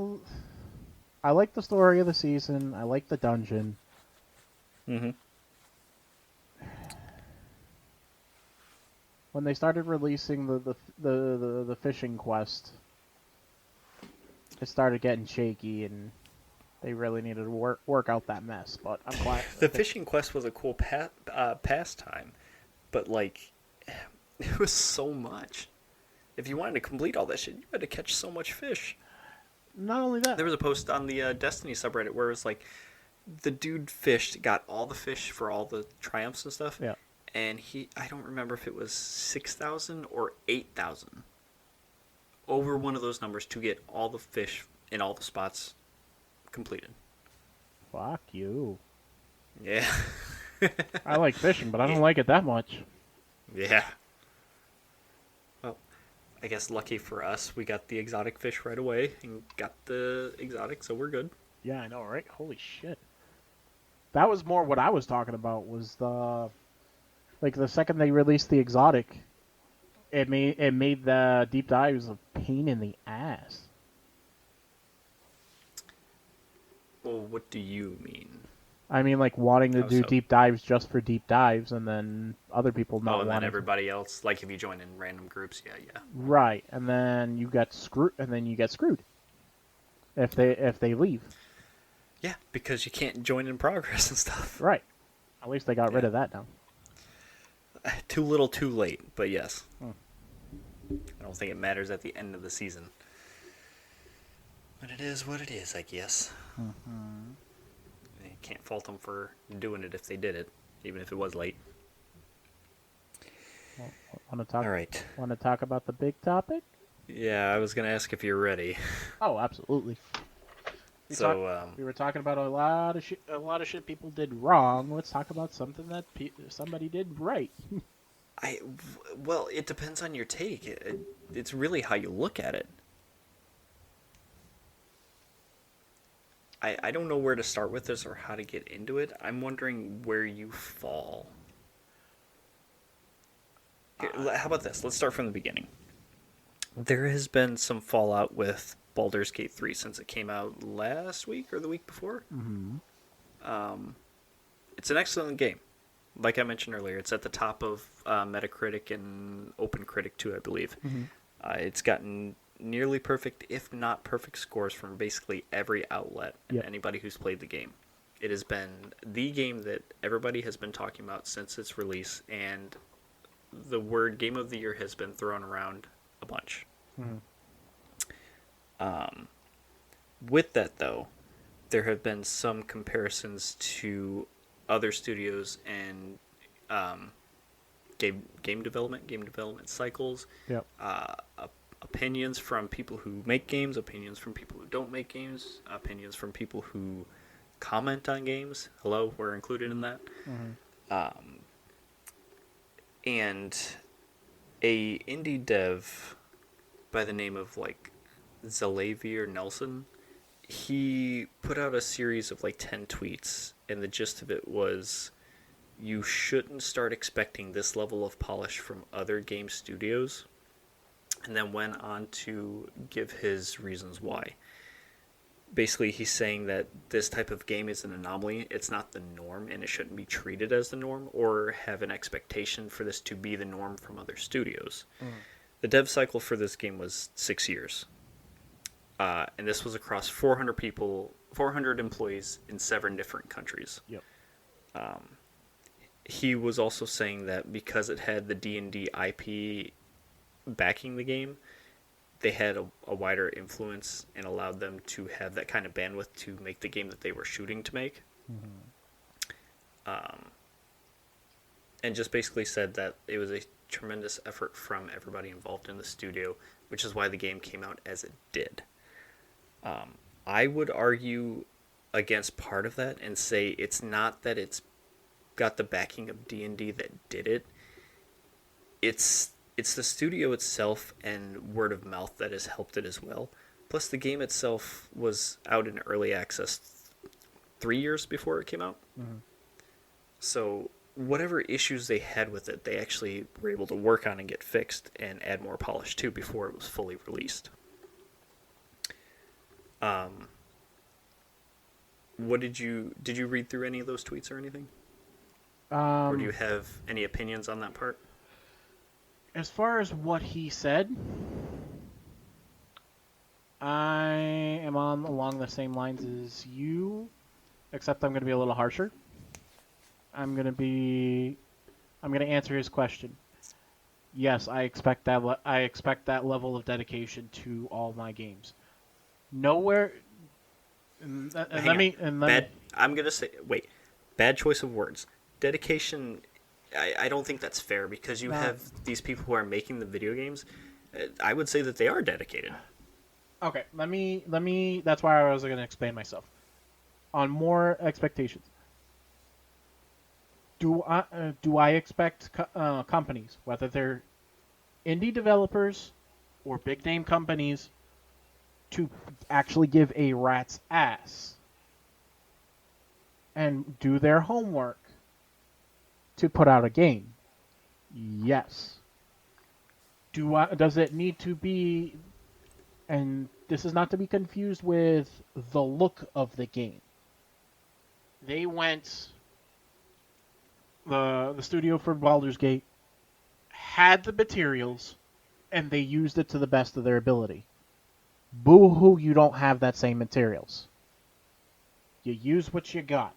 S2: I like the story of the season. I like the dungeon.
S1: Mm-hmm.
S2: When they started releasing the fishing quest, it started getting shaky, and they really needed to work out that mess. But I'm glad.
S1: The fishing quest was a cool pastime, but like, it was so much. If you wanted to complete all that shit, you had to catch so much fish.
S2: Not only that,
S1: There was a post on the Destiny subreddit where it was like, the dude fished, got all the fish for all the triumphs and stuff,
S2: yeah,
S1: and I don't remember if it was 6,000 or 8,000 over one of those numbers to get all the fish in all the spots completed.
S2: fuck you.
S1: Yeah.
S2: I like fishing, but I don't
S1: Yeah.
S2: like it that much.
S1: Yeah. Well, I guess lucky for us, we got the exotic fish right away and got the exotic, so we're good.
S2: Yeah, I know, right? Holy shit. That was more what I was talking about. Was the second they released the exotic, it made the deep dives a pain in the ass.
S1: Well, what do you mean?
S2: I mean, like wanting to
S1: How
S2: do
S1: so?
S2: deep dives just for deep dives, and then other people not
S1: Oh, and then
S2: wanting.
S1: everybody else, like if you join in random groups, yeah.
S2: Right, and then you get screwed if they leave.
S1: Yeah, because you can't join in progress and stuff.
S2: Right. At least they got rid
S1: Yeah.
S2: of that now.
S1: Too little, too late, but yes.
S2: Hmm.
S1: I don't think it matters at the end of the season. But it is what it is, I guess.
S2: Mm-hmm.
S1: You can't fault them for doing it if they did it, even if it was late.
S2: Well, want to talk?
S1: All right.
S2: Want to talk about the big topic?
S1: Yeah, I was going to ask if you're ready.
S2: Oh, absolutely. We were talking about a lot of shit people did wrong. Let's talk about something that somebody did right.
S1: Well, it depends on your take. It's really how you look at it. I don't know where to start with this or how to get into it. I'm wondering where you fall. Here, how about this? Let's start from the beginning. There has been some fallout with Baldur's Gate 3 since it came out last week or the week before.
S2: Mm-hmm.
S1: It's an excellent game. Like I mentioned earlier, it's at the top of Metacritic and OpenCritic too, I believe.
S2: Mm-hmm.
S1: It's gotten nearly perfect, if not perfect, scores from basically every outlet and
S2: Yep.
S1: anybody who's played the game. It has been the game that everybody has been talking about since its release, and the word Game of the Year has been thrown around a bunch.
S2: Mhm.
S1: With that, though, there have been some comparisons to other studios and game development cycles,
S2: Yep.
S1: opinions from people who make games, opinions from people who don't make games, opinions from people who comment on games. Hello, we're included in that.
S2: Mhm.
S1: And a indie dev by the name of like Zalavier Nelson, he put out a series of like 10 tweets, and the gist of it was you shouldn't start expecting this level of polish from other game studios, and then went on to give his reasons why. Basically, he's saying that this type of game is an anomaly. It's not the norm, and it shouldn't be treated as the norm or have an expectation for this to be the norm from other studios.
S2: Mhm.
S1: The dev cycle for this game was 6 years. And this was across 400 people, 400 employees in 7 different countries.
S2: Yep.
S1: He was also saying that because it had the D&D IP backing the game, they had a wider influence and allowed them to have that kind of bandwidth to make the game that they were shooting to make. And just basically said that it was a tremendous effort from everybody involved in the studio, which is why the game came out as it did. I would argue against part of that and say it's not that it's got the backing of D&D that did it. It's the studio itself and word of mouth that has helped it as well. Plus, the game itself was out in early access 3 years before it came out.
S2: Mm-hmm.
S1: So whatever issues they had with it, they actually were able to work on and get fixed and add more polish to before it was fully released. What did you read through any of those tweets or anything? Or do you have any opinions on that part?
S2: As far as what he said, I am on along the same lines as you, except I'm going to be a little harsher. I'm going to answer his question. Yes, I expect that. I expect that level of dedication to all my games. Nowhere.
S1: I'm gonna say wait. Bad choice of words. Dedication. I don't think that's fair because you have these people who are making the video games. I would say that they are dedicated.
S2: Okay, let me. That's why I was going to explain myself. On more expectations. Do I expect companies, whether they're indie developers or big name companies, to actually give a rat's ass and do their homework to put out a game? Yes. Does it need to be, and this is not to be confused with the look of the game. They went, the studio for Baldur's Gate had the materials and they used it to the best of their ability. Boo-hoo, you don't have that same materials. You use what you got.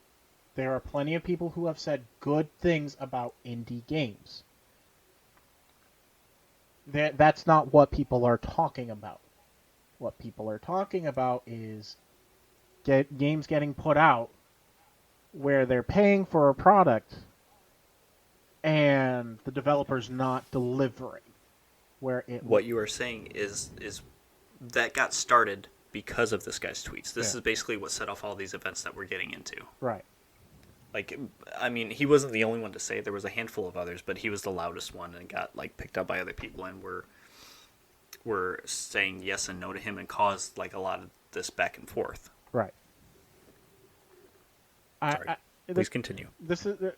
S2: There are plenty of people who have said good things about indie games. That's not what people are talking about. What people are talking about is games getting put out where they're paying for a product and the developer's not delivering.
S1: What you are saying is that got started because of this guy's tweets. This
S2: Yeah.
S1: is basically what set off all these events that we're getting into.
S2: Right.
S1: Like, I mean, he wasn't the only one to say it. There was a handful of others, but he was the loudest one and got like picked up by other people and were saying yes and no to him and caused like a lot of this back and forth.
S2: Right.
S1: Sorry. Please continue.
S2: This is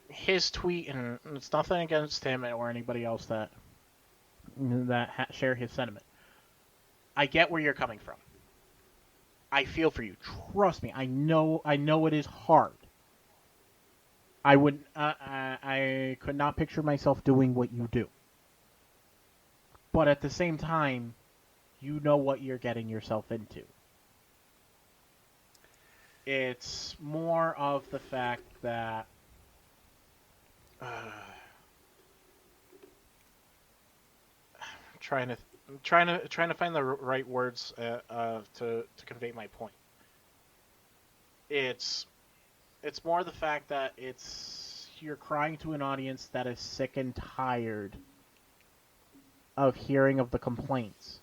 S2: his tweet, and it's nothing against him or anybody else that share his sentiment. I get where you're coming from. I feel for you. Trust me. I know it is hard. I would. I could not picture myself doing what you do. But at the same time, you know what you're getting yourself into. It's more of the fact that
S3: trying to find the right words to convey my point. It's it's more the fact that it's
S2: You're crying to an audience that is sick and tired of hearing of the complaints.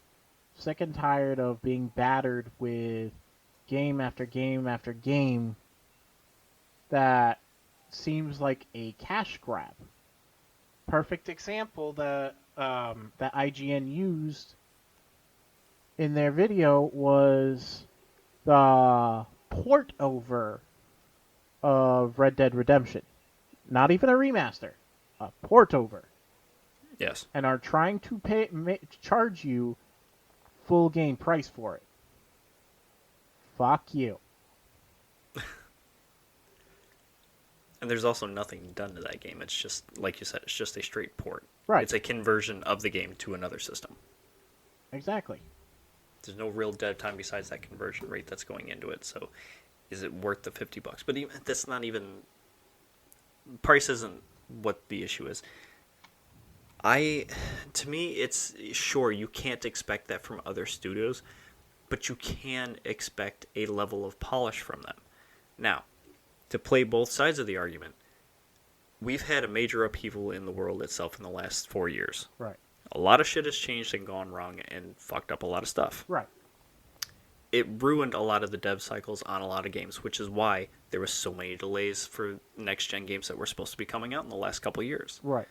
S2: Sick and tired of being battered with game after game after game that seems like a cash grab. Perfect example that IGN used in their video was the port over of Red Dead Redemption. Not even a remaster, a port over.
S1: Yes.
S2: And are trying to charge you full game price for it. Fuck you.
S1: And there's also nothing done to that game. It's just, like you said, it's just a straight port.
S2: Right.
S1: It's a conversion of the game to another system.
S2: Exactly.
S1: There's no real dev time besides that conversion rate that's going into it. So, is it worth the $50? But even, that's not even. Price isn't what the issue is. To me, it's sure you can't expect that from other studios, but you can expect a level of polish from them. Now, to play both sides of the argument, we've had a major upheaval in the world itself in the last 4 years.
S2: Right.
S1: A lot of shit has changed and gone wrong and fucked up a lot of stuff.
S2: Right.
S1: It ruined a lot of the dev cycles on a lot of games, which is why there was so many delays for next-gen games that were supposed to be coming out in the last couple of years.
S2: Right.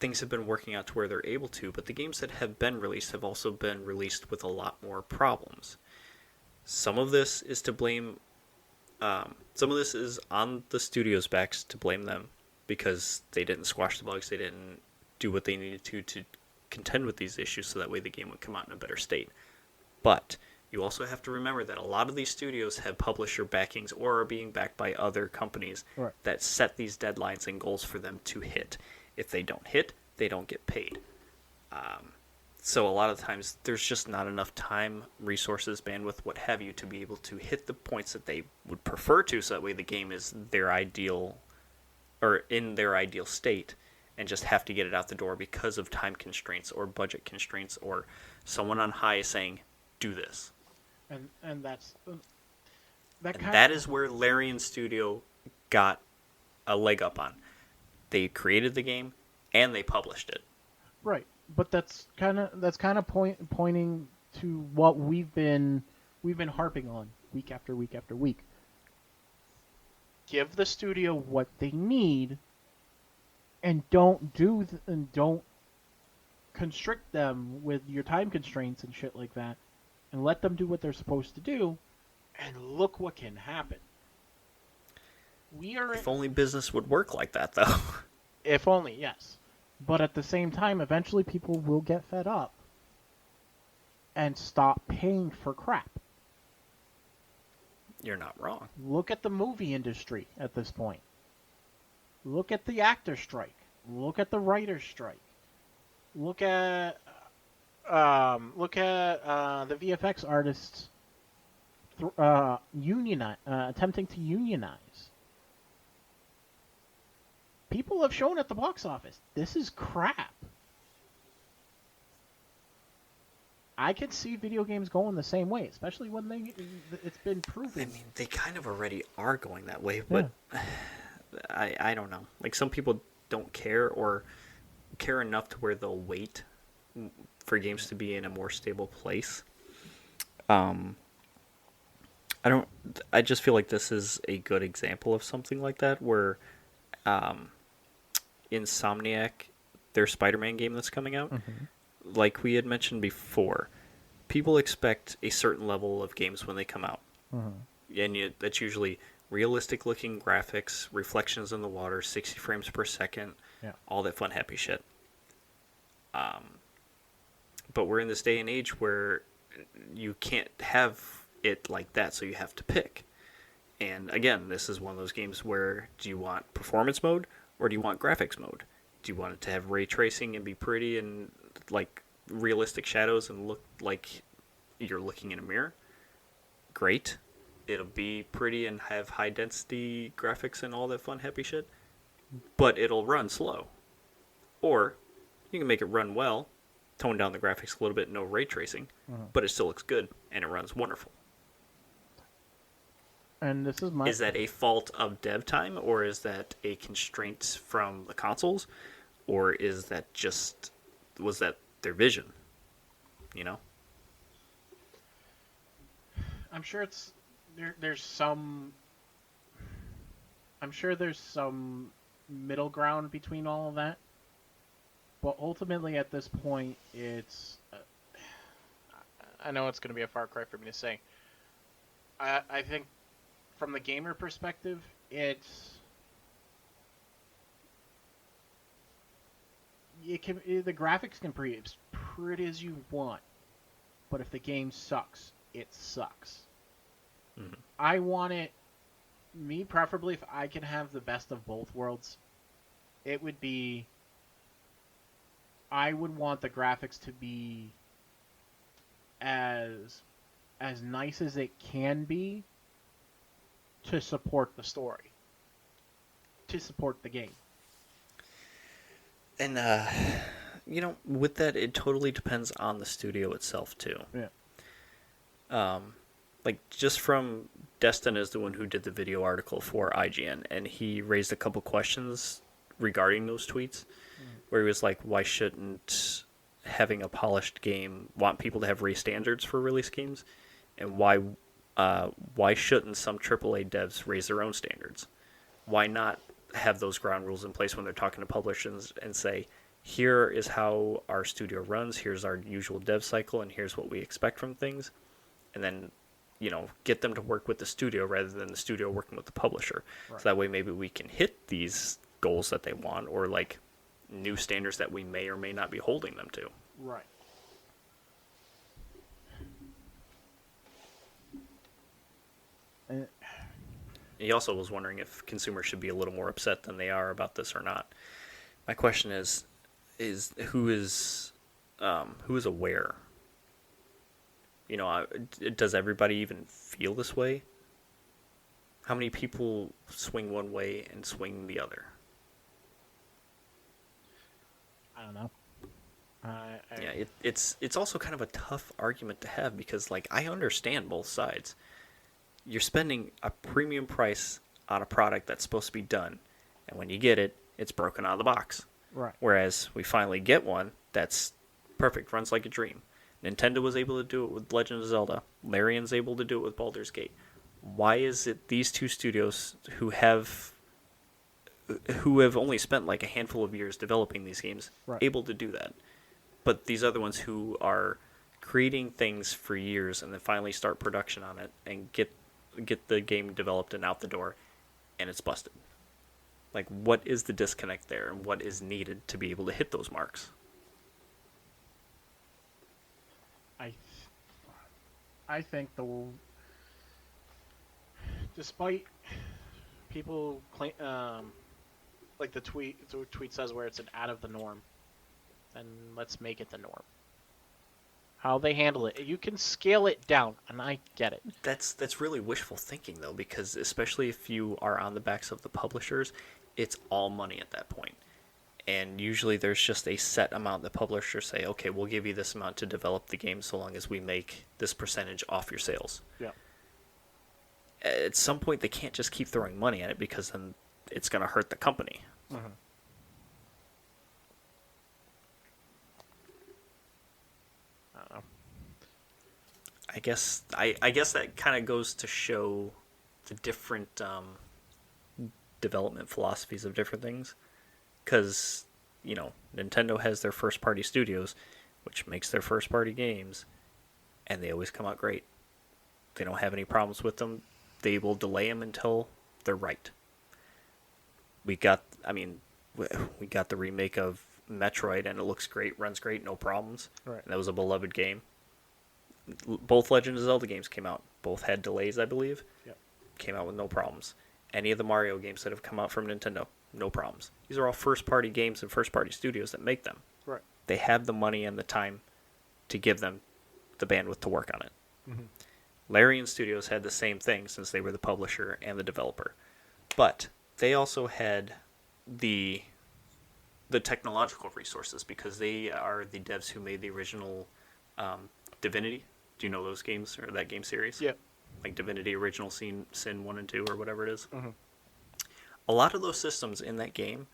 S1: Things have been working out to where they're able to, but the games that have been released have also been released with a lot more problems. Some of this is to blame. Some of this is on the studio's backs to blame them because they didn't squash the bugs, they didn't do what they needed to contend with these issues so that way the game would come out in a better state. But you also have to remember that a lot of these studios have publisher backings or are being backed by other companies
S2: Right.
S1: that set these deadlines and goals for them to hit. If they don't hit, they don't get paid. So a lot of times there's just not enough time, resources, bandwidth, what have you, to be able to hit the points that they would prefer to, so that way the game is their ideal, or in their ideal state, and just have to get it out the door because of time constraints or budget constraints or someone on high is saying, do this.
S2: And that's
S1: That is where Larian Studio got a leg up on. They created the game and they published it.
S2: right. But that's kind of pointing to what we've been harping on week after week after week. Give the studio what they need, and don't constrict them with your time constraints and shit like that, and let them do what they're supposed to do, and look what can happen.
S1: If only business would work like that, though.
S2: If only, yes. But at the same time, eventually people will get fed up and stop paying for crap.
S1: You're not wrong.
S2: Look at the movie industry at this point. Look at the actor strike. Look at the writer strike. Look at the VFX artists attempting to unionize. People have shown at the box office, this is crap. I could see video games going the same way, especially when it's been proven.
S1: I mean, they kind of already are going that way, but I don't know. Like, some people don't care or care enough to where they'll wait for games to be in a more stable place. I just feel like this is a good example of something like that, where Insomniac, their Spider-Man game that's coming out, like we had mentioned before, people expect a certain level of games when they come out. And that's usually realistic-looking graphics, reflections in the water, 60 frames per second, all that fun, happy shit. But we're in this day and age where you can't have it like that, so you have to pick. And again, this is one of those games where, do you want performance mode or do you want graphics mode? Do you want it to have ray tracing and be pretty and like realistic shadows and look like you're looking in a mirror? Great. It'll be pretty and have high density graphics and all that fun happy shit, but it'll run slow. Or You can make it run well, tone down the graphics a little bit, no ray tracing, but it still looks good and it runs wonderful.
S2: And this is my
S1: Is that a fault of dev time, or is that a constraint from the consoles, or is that just was that their vision? You know,
S3: I'm sure it's there's some. I'm sure there's some middle ground between all of that. But ultimately, at this point, it's. I know it's going to be a far cry for me to say. I think, from the gamer perspective, it's. The graphics can be as pretty as you want, but if the game sucks, it sucks.
S1: Mhm.
S3: I want it. Me, preferably, if I can have the best of both worlds, it would be. I would want the graphics to be as nice as it can be to support the story, to support the game.
S1: and with that, it totally depends on the studio itself too.
S2: yeah.
S1: Like just from Destin is the one who did the video article for IGN, and he raised a couple questions regarding those tweets, where he was like, "Why shouldn't having a polished game want people to have race standards for release games, and why shouldn't some AAA devs raise their own standards? Why not have those ground rules in place when they're talking to publishers and say, here is how our studio runs, here's our usual dev cycle, and here's what we expect from things," and then get them to work with the studio rather than the studio working with the publisher.
S2: Right.
S1: So that way maybe we can hit these goals that they want, or like new standards that we may or may not be holding them to.
S2: Right. And
S1: He also was wondering if consumers should be a little more upset than they are about this or not. My question is who is aware? Does everybody even feel this way? How many people swing one way and swing the other?
S2: I don't know.
S1: Yeah, it's also kind of a tough argument to have because, like, I understand both sides. You're spending a premium price on a product that's supposed to be done, and when you get it, it's broken out of the box.
S2: Right.
S1: Whereas we finally get one that's perfect, runs like a dream. Nintendo was able to do it with Legend of Zelda. Larian's able to do it with Baldur's Gate. Why is it these two studios who have only spent like a handful of years developing these games
S2: Right.
S1: able to do that? But these other ones who are creating things for years and then finally start production on it and get the game developed and out the door, and it's busted. Like, what is the disconnect there, and what is needed to be able to hit those marks?
S2: I think
S3: Despite people claim, like the tweet says, where it's an out of the norm, then let's make it the norm. How they handle it, you can scale it down, and I get it.
S1: That's really wishful thinking, though, because especially if you are on the backs of the publishers, it's all money at that point. And usually there's just a set amount the publishers say, okay, we'll give you this amount to develop the game so long as we make this percentage off your sales.
S2: Yeah.
S1: At some point, they can't just keep throwing money at it because then it's going to hurt the company.
S2: Mm-hmm.
S3: I don't know.
S1: I guess that kind of goes to show the different development philosophies of different things. Because, Nintendo has their first-party studios, which makes their first-party games, and they always come out great. They don't have any problems with them. They will delay them until they're right. We got the remake of Metroid, and it looks great, runs great, no problems.
S2: Right.
S1: And that was a beloved game. Both Legend of Zelda games came out. Both had delays, I believe.
S2: Yep.
S1: Came out with no problems. Any of the Mario games that have come out from Nintendo, no problems. These are all first-party games and first-party studios that make them.
S2: Right.
S1: They have the money and the time to give them the bandwidth to work on it.
S2: Mm-hmm.
S1: Larian Studios had the same thing since they were the publisher and the developer. But they also had the the technological resources, because they are the devs who made the original Divinity. Do you know those games or that game series?
S3: Yeah.
S1: Like Divinity Original Sin 1 and 2 or whatever it is.
S3: Mm-hmm.
S1: A lot of those systems in that game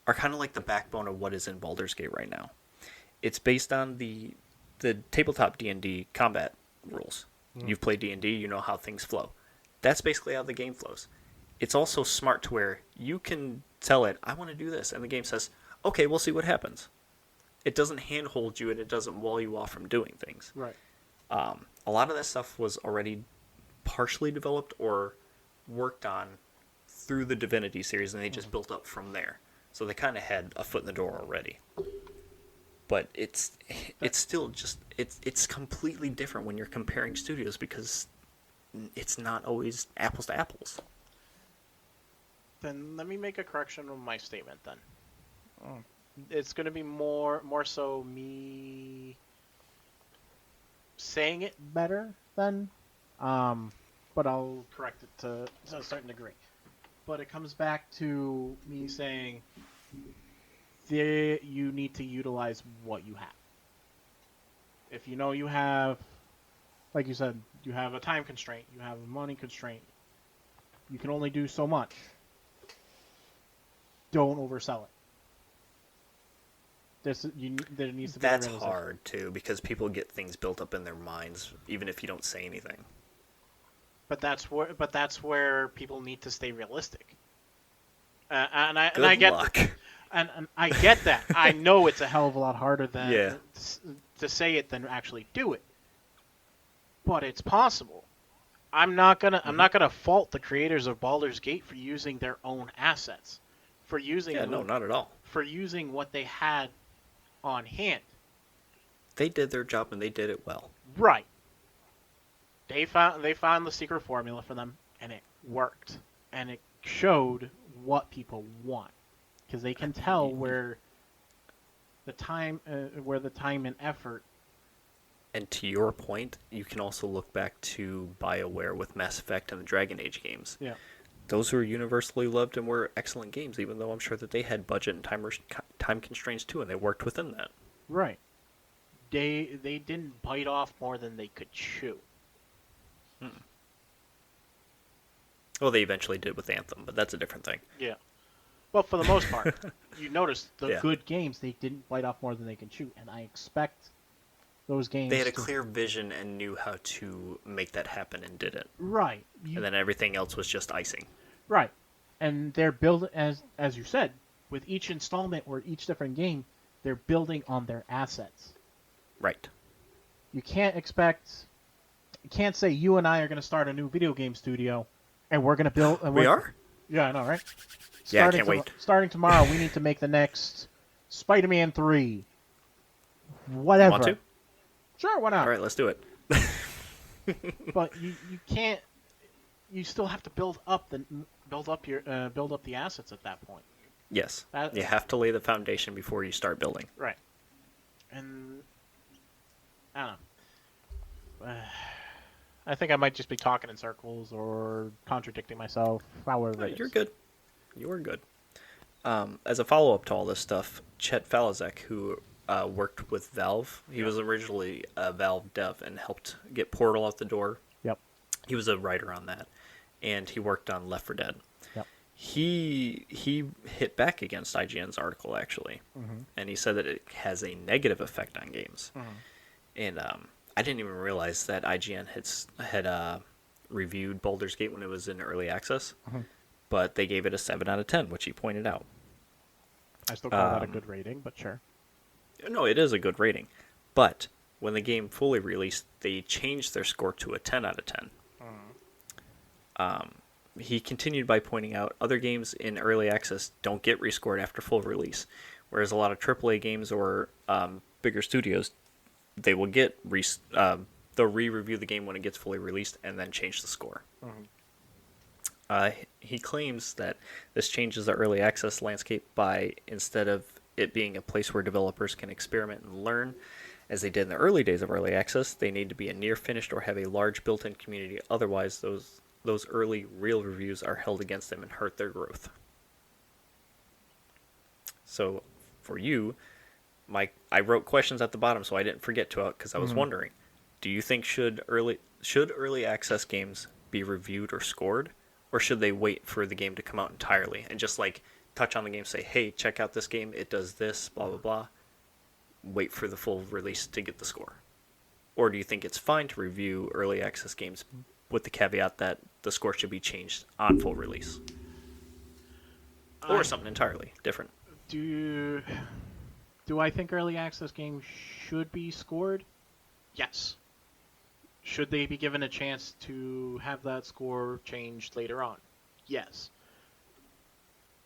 S1: are kind of like the backbone of what is in Baldur's Gate right now. It's based on the tabletop D&D combat rules. You've played D&D, you know how things flow. That's basically how the game flows. It's also smart to where you can tell it, I want to do this, and the game says, okay, we'll see what happens. It doesn't handhold you, and it doesn't wall you off from doing things.
S3: Right.
S1: A lot of that stuff was already partially developed or worked on through the Divinity series, and they just built up from there. So they kind of had a foot in the door already. But it's still just it's completely different when you're comparing studios, because it's not always apples to apples.
S3: Then let me make a correction on my statement then. It's going to be more so me saying it better then, but I'll correct it to a certain degree. But it comes back to me saying you need to utilize what you have. If you know you have, like you said, you have a time constraint, you have a money constraint, you can only do so much. Don't oversell it. There needs to be
S1: That's
S3: a realization.
S1: hard too, because people get things built up in their minds even if you don't say anything.
S3: But that's where people need to stay realistic. And I
S1: Good
S3: get
S1: luck.
S3: and I get that. I know it's a hell of a lot harder than
S1: Yeah.
S3: to say it than actually do it. But it's possible. I'm not gonna fault the creators of Baldur's Gate for using their own assets, for using
S1: Yeah, no, not at all.
S3: for using what they had on hand.
S1: They did their job and they did it well.
S3: Right. They found the secret formula for them, and it worked, and it showed what people want, because they can tell where the time and effort.
S1: And to your point, you can also look back to BioWare with Mass Effect and the Dragon Age games.
S3: Yeah.
S1: Those were universally loved and were excellent games, even though I'm sure that they had budget and time constraints too, and they worked within that.
S3: Right. They didn't bite off more than they could chew.
S1: Well, they eventually did with Anthem, but that's a different thing.
S3: Yeah. Well, for the most part, you notice the
S1: Yeah.
S3: good games, they didn't bite off more than they can chew, and I expect those games.
S1: They had a clear vision and knew how to make that happen and did it.
S3: Right.
S1: And then everything else was just icing.
S3: Right. And they're building, as you said, with each installment or each different game, they're building on their assets.
S1: Right.
S2: You can't say you and I are going to start a new video game studio, and we're going to build. And
S1: We are?
S2: Yeah, I know, right?
S1: Yeah, I can't wait.
S2: Starting tomorrow, we need to make the next Spider-Man 3. Whatever.
S1: Want to?
S2: Sure, why not?
S1: All right, let's do it.
S2: But you can't. You still have to build up the assets at that point.
S1: Yes.
S2: That-
S1: You have to lay the foundation before you start building.
S3: Right. And I don't know.
S2: I think I might just be talking in circles or contradicting myself. However, it is.
S1: You're good. You are good. As a follow-up to all this stuff, Chet Falazek, who worked with Valve, he was originally a Valve dev and helped get Portal out the door.
S2: Yep.
S1: He was a writer on that, and he worked on Left 4 Dead.
S2: Yep.
S1: He hit back against IGN's article, actually, and he said that it has a negative effect on games. And I didn't even realize that IGN had reviewed Baldur's Gate when it was in early access, but they gave it a 7 out of 10, which he pointed out.
S2: I still call that a good rating, but sure.
S1: No, it is a good rating, but when the game fully released, they changed their score to a 10 out of 10. He continued by pointing out other games in early access don't get rescored after full release, whereas a lot of AAA games or bigger studios, they will get they'll re-review the game when it gets fully released and then change the score. He claims that this changes the early access landscape by, instead of it being a place where developers can experiment and learn, as they did in the early days of early access, they need to be a near finished or have a large built-in community. Otherwise, those early real reviews are held against them and hurt their growth. So, for you, I wrote questions at the bottom so I didn't forget to because I was wondering, do you think should early access games be reviewed or scored, or should they wait for the game to come out entirely and just like touch on the game, say, hey, check out this game, it does this, blah blah blah, wait for the full release to get the score? Or do you think it's fine to review early access games with the caveat that the score should be changed on full release? Or something entirely different?
S3: Do I think early access games should be scored? Yes. Should they be given a chance to have that score changed later on? Yes.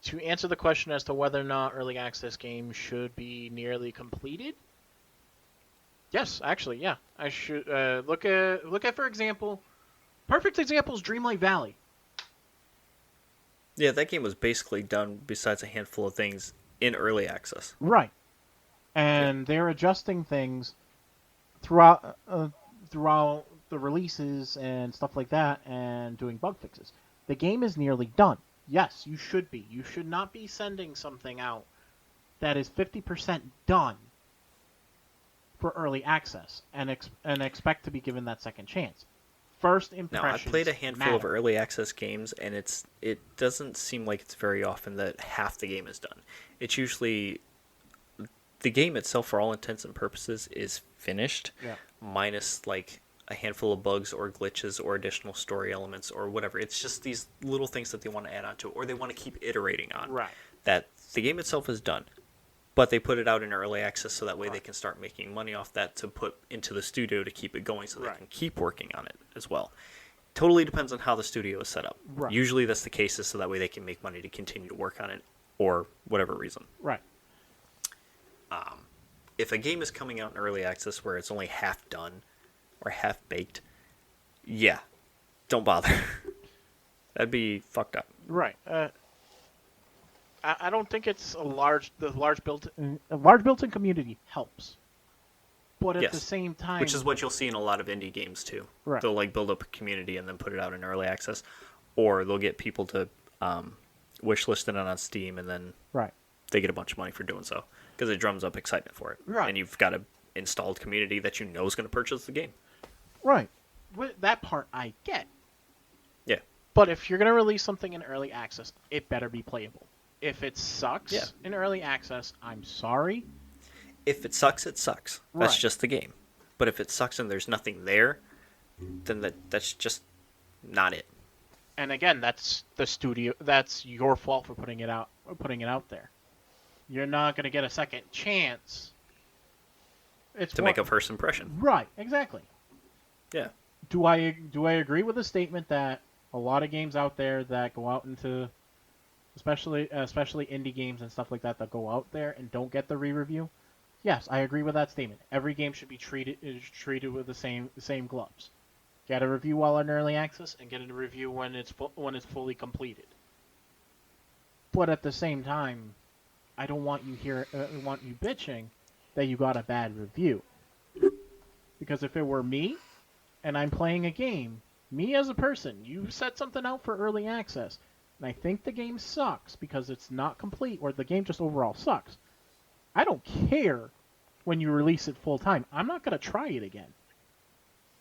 S3: To answer the question as to whether or not early access games should be nearly completed, yes, actually, yeah. I should look at for example, perfect example is Dreamlight Valley.
S1: Yeah, that game was basically done besides a handful of things in early access.
S2: Right. And they're adjusting things throughout the releases and stuff like that, and doing bug fixes. The game is nearly done. Yes, you should be. You should not be sending something out that is 50% done for early access and expect to be given that second chance. First
S1: Now,
S2: impressions.
S1: I've played a handful
S2: matter.
S1: of early access games, and it doesn't seem like it's very often that half the game is done. It's usually the game itself, for all intents and purposes, is finished,
S2: Yeah.
S1: minus like a handful of bugs or glitches or additional story elements or whatever. It's just these little things that they want to add on to it, or they want to keep iterating on.
S3: Right.
S1: That the game itself is done, but they put it out in early access so that way they
S3: Right.
S1: can start making money off that to put into the studio to keep it going so they
S3: Right.
S1: can keep working on it as well. Totally depends on how the studio is set up.
S2: Right.
S1: Usually that's the case, is so that way they can make money to continue to work on it or whatever reason.
S2: Right.
S1: If a game is coming out in early access where it's only half done or half baked, yeah, don't bother. That'd be fucked up.
S3: Right. I don't think it's the large built-in.
S2: A large built-in community helps, but at
S1: Yes.
S2: the same time,
S1: Which is what you'll see in a lot of indie games too.
S2: Right.
S1: They'll like build up a community and then put it out in early access, or they'll get people to wishlist it on Steam, and then
S2: right.
S1: they get a bunch of money for doing so because it drums up excitement for it.
S3: Right.
S1: And you've got an installed community that you know is going to purchase the game.
S2: Right.
S3: That part I get.
S1: Yeah.
S3: But if you're going to release something in early access, it better be playable. If it sucks
S1: Yeah.
S3: in early access, I'm sorry.
S1: If it sucks, it sucks. That's
S3: Right.
S1: just the game. But if it sucks and there's nothing there, then that's just not it.
S3: And again, that's the studio. That's your fault for putting it out there. You're not going to get a second chance. It's
S1: To make a first impression.
S2: Right. Exactly.
S1: Yeah.
S2: Do I agree with the statement that a lot of games out there that go out into, especially indie games and stuff like that go out there and don't get the re-review? Yes, I agree with that statement. Every game should be treated with the same gloves. Get a review while in early access,
S3: and get a review when it's fully completed.
S2: but at the same time, I don't want you bitching that you got a bad review. Because if it were me, and I'm playing a game, me as a person, you set something out for early access, and I think the game sucks because it's not complete, or the game just overall sucks, I don't care when you release it full time. I'm not going to try it again.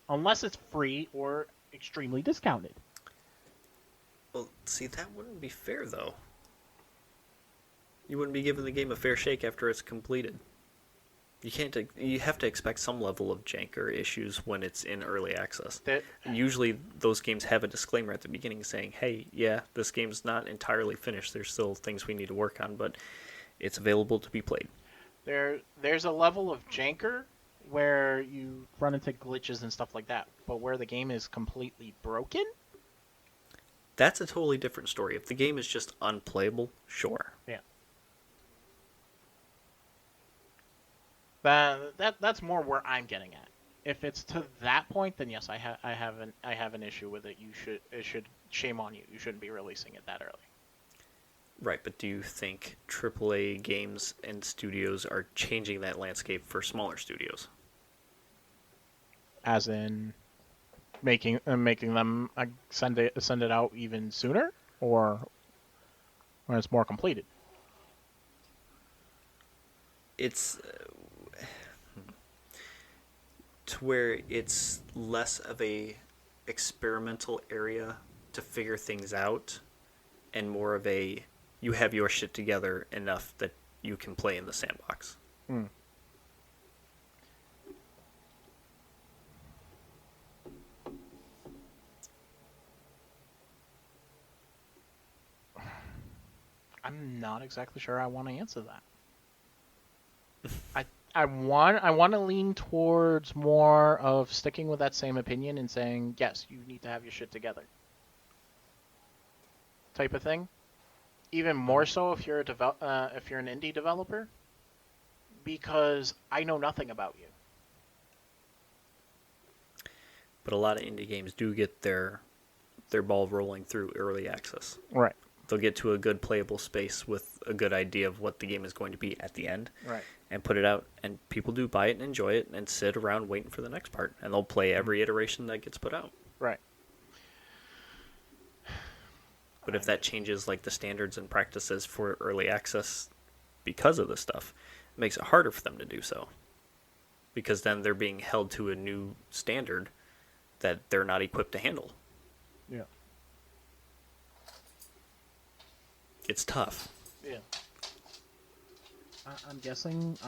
S2: Unless it's free or extremely discounted.
S1: Well, see, that wouldn't be fair, though. You wouldn't be giving the game a fair shake after it's completed. You can't. You have to expect some level of jank or issues when it's in early access. Usually, those games have a disclaimer at the beginning saying, "Hey, yeah, this game's not entirely finished. There's still things we need to work on, but it's available to be played."
S3: There's a level of janker where you run into glitches and stuff like that, but where the game is completely broken,
S1: That's a totally different story. If the game is just unplayable, sure.
S3: yeah. That's more where I'm getting at. If it's to that point, then yes, I have an issue with it. Shame on you. You shouldn't be releasing it that early.
S1: Right, but do you think AAA games and studios are changing that landscape for smaller studios?
S3: As in making them send it out even sooner, or when it's more completed.
S1: it's to where it's less of a experimental area to figure things out and more of a you have your shit together enough that you can play in the sandbox.
S2: Mm. I'm not exactly sure I want to answer that. I want to lean towards more of sticking with that same opinion and saying yes, you need to have your shit together, type of thing. Even more so if you're if you're an indie developer, because I know nothing about you.
S1: But a lot of indie games do get their ball rolling through early access.
S2: Right.
S1: They'll get to a good playable space with a good idea of what the game is going to be at the end
S2: Right.
S1: and put it out, and people do buy it and enjoy it and sit around waiting for the next part, and they'll play every iteration that gets put out.
S2: Right.
S1: But if that changes like the standards and practices for early access because of this stuff, it makes it harder for them to do so. Because then they're being held to a new standard that they're not equipped to handle.
S2: Yeah.
S1: It's tough.
S2: Yeah. I'm guessing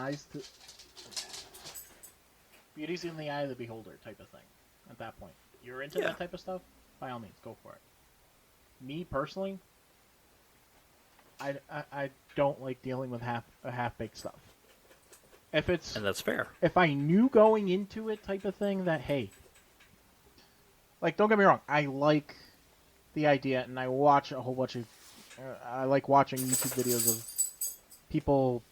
S2: beauty's in the eye of the beholder type of thing. At that point, you're into
S1: Yeah.
S2: that type of stuff. By all means, go for it. Me personally, I don't like dealing with half baked stuff.
S1: And that's fair.
S2: If I knew going into it type of thing that hey, like don't get me wrong, I like the idea and I watch a whole bunch of I like watching YouTube videos of people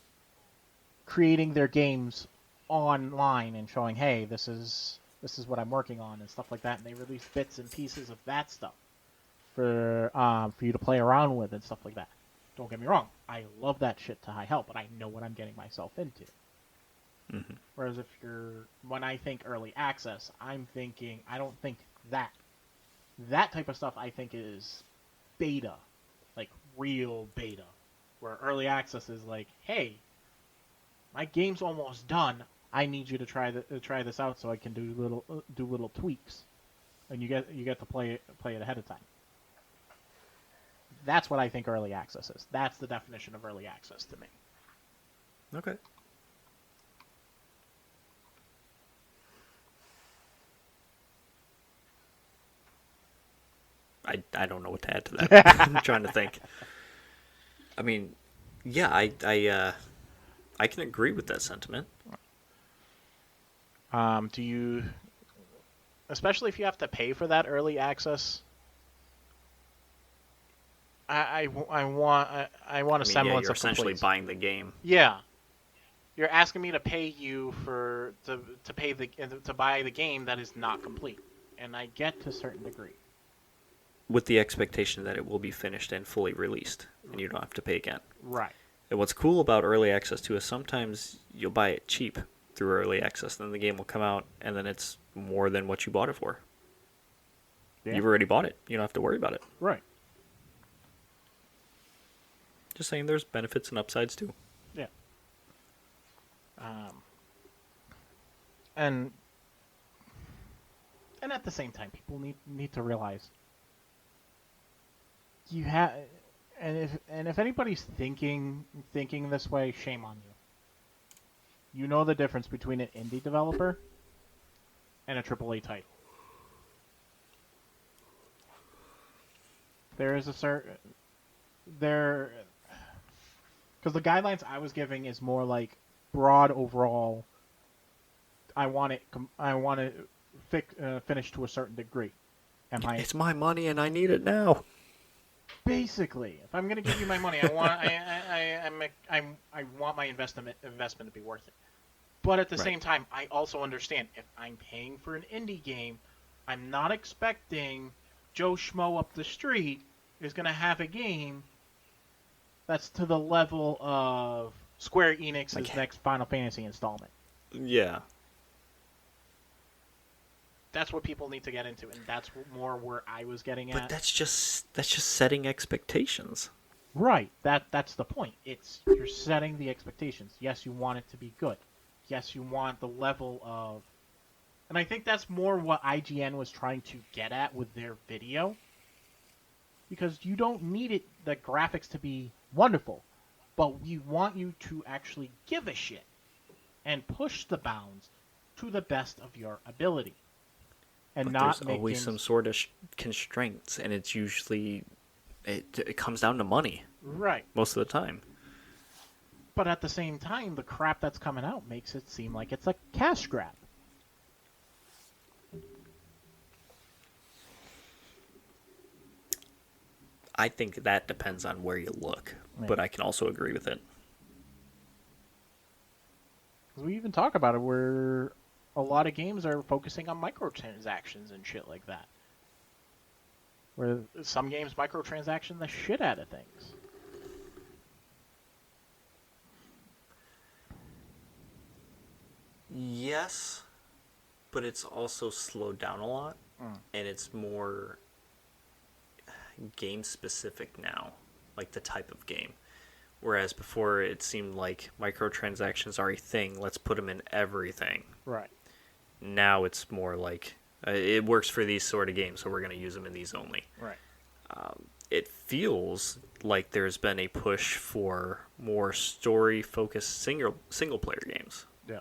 S2: creating their games online and showing, hey, this is what I'm working on and stuff like that, and they release bits and pieces of that stuff for you to play around with and stuff like that. Don't get me wrong, I love that shit to high hell, but I know what I'm getting myself into.
S1: Mm-hmm.
S2: Whereas when I think early access, I don't think that type of stuff I think is beta, like real beta, where early access is like, hey, my game's almost done. I need you to try this out so I can do little tweaks, and you get to play it ahead of time. That's what I think early access is. That's the definition of early access to me.
S1: Okay. I don't know what to add to that. I'm trying to think. I mean, yeah, I can agree with that sentiment.
S2: Do you, especially if you have to pay for that early access? I want a
S1: I mean, yeah,
S2: semblance
S1: you're
S2: of
S1: essentially
S2: complacency.
S1: buying the game.
S2: Yeah, you're asking me to pay you to buy the game that is not complete, and I get to a certain degree.
S1: With the expectation that it will be finished and fully released, and you don't have to pay again.
S2: Right.
S1: And what's cool about early access too is sometimes you'll buy it cheap through early access, then the game will come out, and then it's more than what you bought it for.
S2: Yeah.
S1: You've already bought it. You don't have to worry about it.
S2: Right.
S1: Just saying, there's benefits and upsides too.
S2: Yeah. And at the same time, people need to realize you have, and if anybody's thinking this way, shame on you. You know the difference between an indie developer and a AAA title. There is a certain there because the guidelines I was giving is more like broad overall. I want it finished to a certain degree.
S1: It's my money and I need it now.
S2: Basically, if I'm going to give you my money, I want my investment to be worth it. But at the same time, I also understand if I'm paying for an indie game, I'm not expecting Joe Schmo up the street is going to have a game that's to the level of Square Enix's next Final Fantasy installment.
S1: Yeah.
S2: That's what people need to get into, and that's more where I was getting at.
S1: But that's just setting expectations.
S2: Right. That's the point. It's you're setting the expectations. Yes, you want it to be good. Yes, you want the level of, and I think that's more what IGN was trying to get at with their video, because you don't need the graphics to be wonderful, but we want you to actually give a shit and push the bounds to the best of your ability and
S1: But there's
S2: not make
S1: always some
S2: games
S1: sort of constraints, and it's usually it comes down to money
S2: right.
S1: most of the time.
S2: But at the same time, the crap that's coming out makes it seem like it's a cash grab.
S1: I think that depends on where you look,
S2: Right.
S1: but I can also agree with it.
S2: We even talk about it where a lot of games are focusing on microtransactions and shit like that. Where some games microtransaction the shit out of things.
S1: Yes, but it's also slowed down a lot, and it's more game specific now, like the type of game. Whereas before it seemed like microtransactions are a thing, let's put them in everything.
S2: Right.
S1: Now it's more like it works for these sort of games, so we're going to use them in these only.
S2: Right.
S1: It feels like there's been a push for more story focused single player games.
S2: Yeah.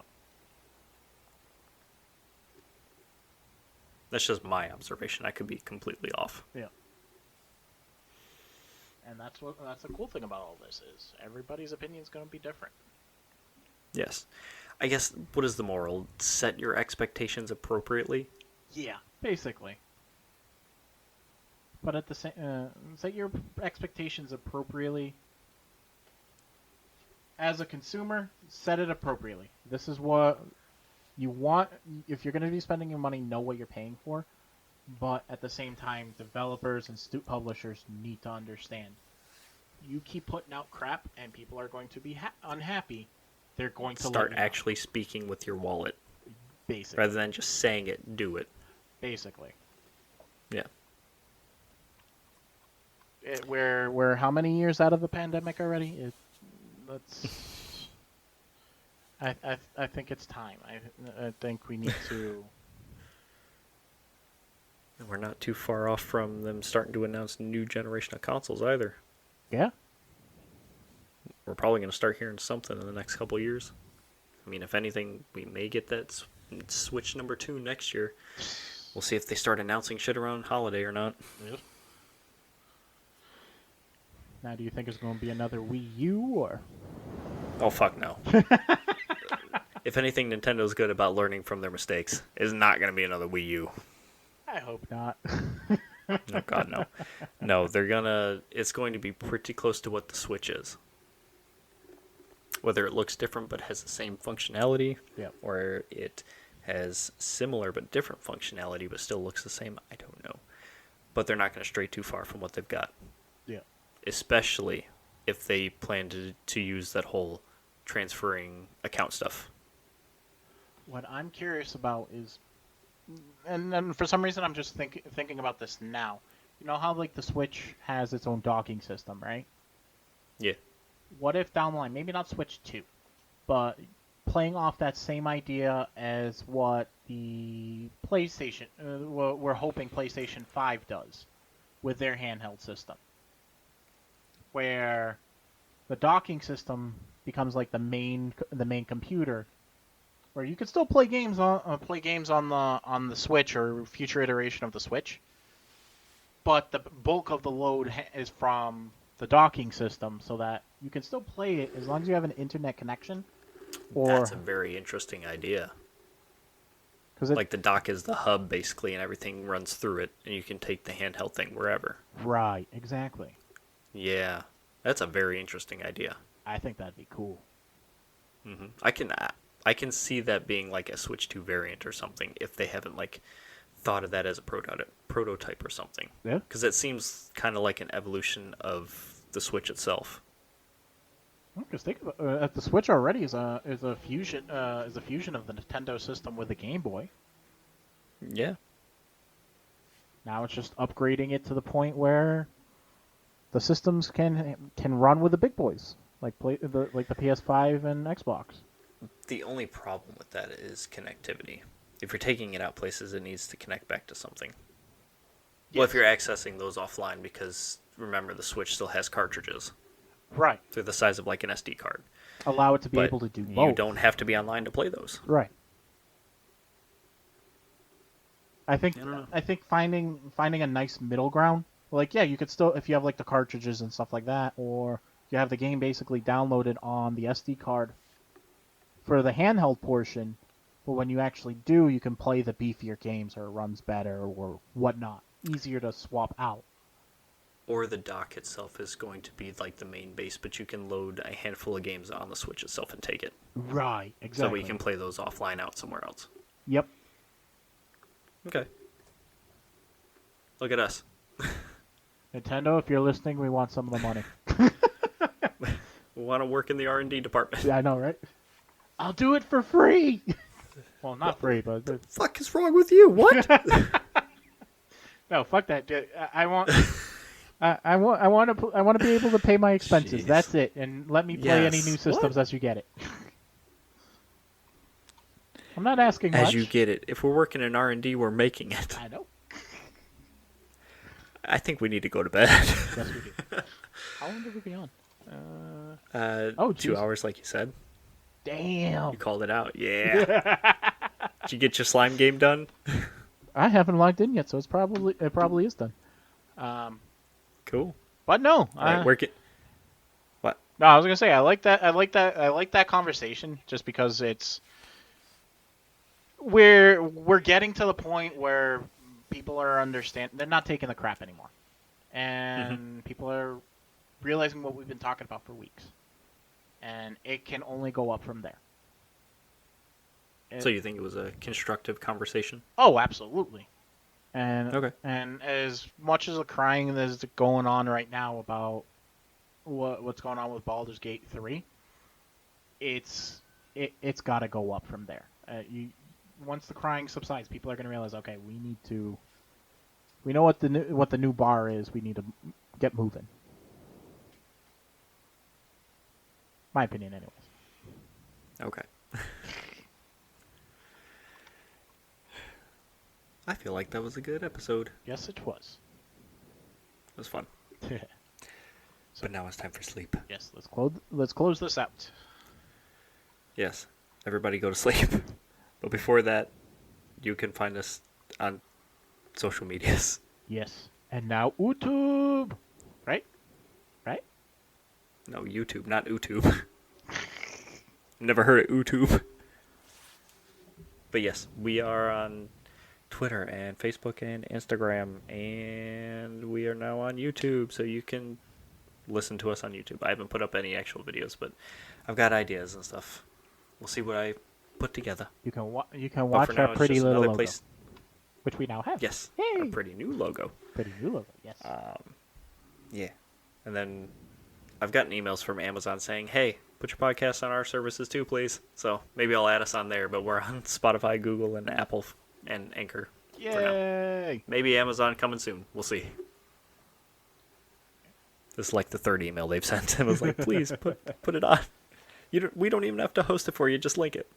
S1: That's just my observation. I could be completely off.
S2: Yeah. And that's the cool thing about all this is everybody's opinion is going to be different.
S1: Yes. I guess what is the moral? Set your expectations appropriately.
S2: Yeah. Basically. But at the same, set your expectations appropriately. As a consumer, set it appropriately. This is what you want. If you're going to be spending your money, know what you're paying for. But at the same time, developers and publishers need to understand. You keep putting out crap, and people are going to be unhappy. They're going to
S1: Start
S2: let you
S1: actually speaking with your wallet
S2: know. Basically.
S1: rather than just saying it. Do it.
S2: Basically.
S1: Yeah.
S2: We're how many years out of the pandemic already? Let's. I think it's time. I think we need to.
S1: We're not too far off from them starting to announce new generation of consoles either.
S2: Yeah.
S1: We're probably going to start hearing something in the next couple years. I mean, if anything, we may get that Switch number 2 next year. We'll see if they start announcing shit around holiday or not.
S2: Yep. Now, do you think it's going to be another Wii U or?
S1: Oh, fuck no. If anything, Nintendo's good about learning from their mistakes. It's not going to be another Wii U.
S2: I hope not.
S1: No, God, no. No, they're gonna. It's going to be pretty close to what the Switch is. Whether it looks different but has the same functionality,
S2: Yep.
S1: or it has similar but different functionality but still looks the same, I don't know. But they're not going to stray too far from what they've got.
S2: Yeah.
S1: Especially if they plan to use that whole transferring account stuff.
S2: What I'm curious about is, and for some reason I'm just thinking about this now. You know how like the Switch has its own docking system, right?
S1: Yeah.
S2: What if down the line, maybe not Switch 2, but playing off that same idea as what the PlayStation, we're hoping PlayStation 5 does with their handheld system, where the docking system becomes like the main computer, where you could still play games on the Switch or future iteration of the Switch, but the bulk of the load is from the docking system, so that you can still play it as long as you have an internet connection. Or
S1: That's a very interesting idea.
S2: because
S1: Like the dock is the hub basically, and everything runs through it, and you can take the handheld thing wherever.
S2: right, exactly.
S1: Yeah, that's a very interesting idea.
S2: I think that'd be cool.
S1: I can see that being like a Switch 2 variant or something if they haven't like thought of that as a prototype or something.
S2: Yeah.
S1: Because it seems kind of like an evolution of the Switch itself.
S2: Because think about the Switch already is a fusion of the Nintendo system with the Game Boy.
S1: Yeah.
S2: Now it's just upgrading it to the point where the systems can run with the big boys, like the PS5 and Xbox.
S1: The only problem with that is connectivity. If you're taking it out places, it needs to connect back to something. Well, if
S3: Yes.
S1: you're accessing those offline, because remember, the Switch still has cartridges.
S3: Right.
S1: They're the size of like an SD card.
S2: Allow it to be
S1: But
S2: able to do
S1: you
S2: both.
S1: don't have to be online to play those.
S2: Right. I
S1: I don't know.
S2: think finding a nice middle ground. Like, yeah, you could still, if you have like the cartridges and stuff like that, or you have the game basically downloaded on the SD card for the handheld portion. But when you actually do, you can play the beefier games, or it runs better, or whatnot. Easier to swap out.
S1: Or the dock itself is going to be like the main base, but you can load a handful of games on the Switch itself and take it.
S2: Right. Exactly.
S1: So we can play those offline out somewhere else.
S2: Yep.
S1: Okay. Look at us.
S2: Nintendo, if you're listening, we want some of the money.
S1: We want to work in the R&D department.
S2: Yeah, I know, right? I'll do it for free. Well, not free, but
S1: Fuck is wrong with you? What?
S2: no, fuck that. I want, I want to be able to pay my expenses.
S1: Jeez.
S2: That's it, and let me play any
S1: Yes.
S2: new systems
S1: What?
S2: as you get it. I'm not asking much.
S1: As you get it. If we're working in R&D, we're making it.
S2: I know.
S1: I think we need to go to bed.
S2: Yes, we do. How long did we be on? Oh,
S1: 2
S2: jeez.
S1: hours, like you said.
S2: Damn.
S1: You called it out. Yeah. Did you get your slime game done?
S2: I haven't logged in yet, so it probably is done.
S1: Cool.
S2: But no,
S1: All right, work it. What?
S3: No, I was gonna say I like that conversation just because we're getting to the point where people are they're not taking the crap anymore, and people are realizing what we've been talking about for weeks, and it can only go up from there.
S1: So you think it was a constructive conversation?
S3: Oh, absolutely.
S2: And
S1: Okay.
S3: And as much as the crying that's going on right now about what's going on with Baldur's Gate 3, it's
S2: got to go up from there. Once the crying subsides, people are going to realize, okay, we know what the new bar is. We need to get moving. My opinion, anyways.
S1: Okay. I feel like that was a good episode.
S2: Yes, it was.
S1: It was fun. But now it's time for sleep.
S2: Yes, let's close this out.
S1: Yes. Everybody go to sleep. But before that, you can find us on social medias.
S2: Yes, and now YouTube, right?
S1: No, YouTube, not YouTube. Never heard of YouTube. But yes, we are on Twitter and Facebook and Instagram, and we are now on YouTube, so you can listen to us on YouTube. I haven't put up any actual videos, but I've got ideas and stuff. We'll see what I put together.
S2: You can
S1: But
S2: watch
S1: for now,
S2: our
S1: it's
S2: pretty
S1: just
S2: little
S1: another
S2: logo,
S1: place.
S2: which we now have.
S1: Yes,
S2: Yay!
S1: our pretty new logo.
S2: Pretty new logo. Yes.
S1: Yeah. And then I've gotten emails from Amazon saying, hey, put your podcast on our services too, please. So maybe I'll add us on there, but we're on Spotify, Google, and Apple, and Anchor for now.
S2: Yay!
S1: Maybe Amazon coming soon. We'll see. This is like the third email they've sent. It was like, please put it on. We don't even have to host it for you. Just link it.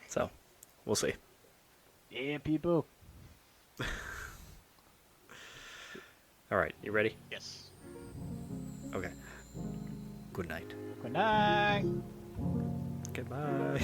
S1: So we'll see.
S2: Yeah, people.
S1: All right. You ready?
S3: yes.
S1: Okay. Good night.
S2: Good night.
S1: Goodbye.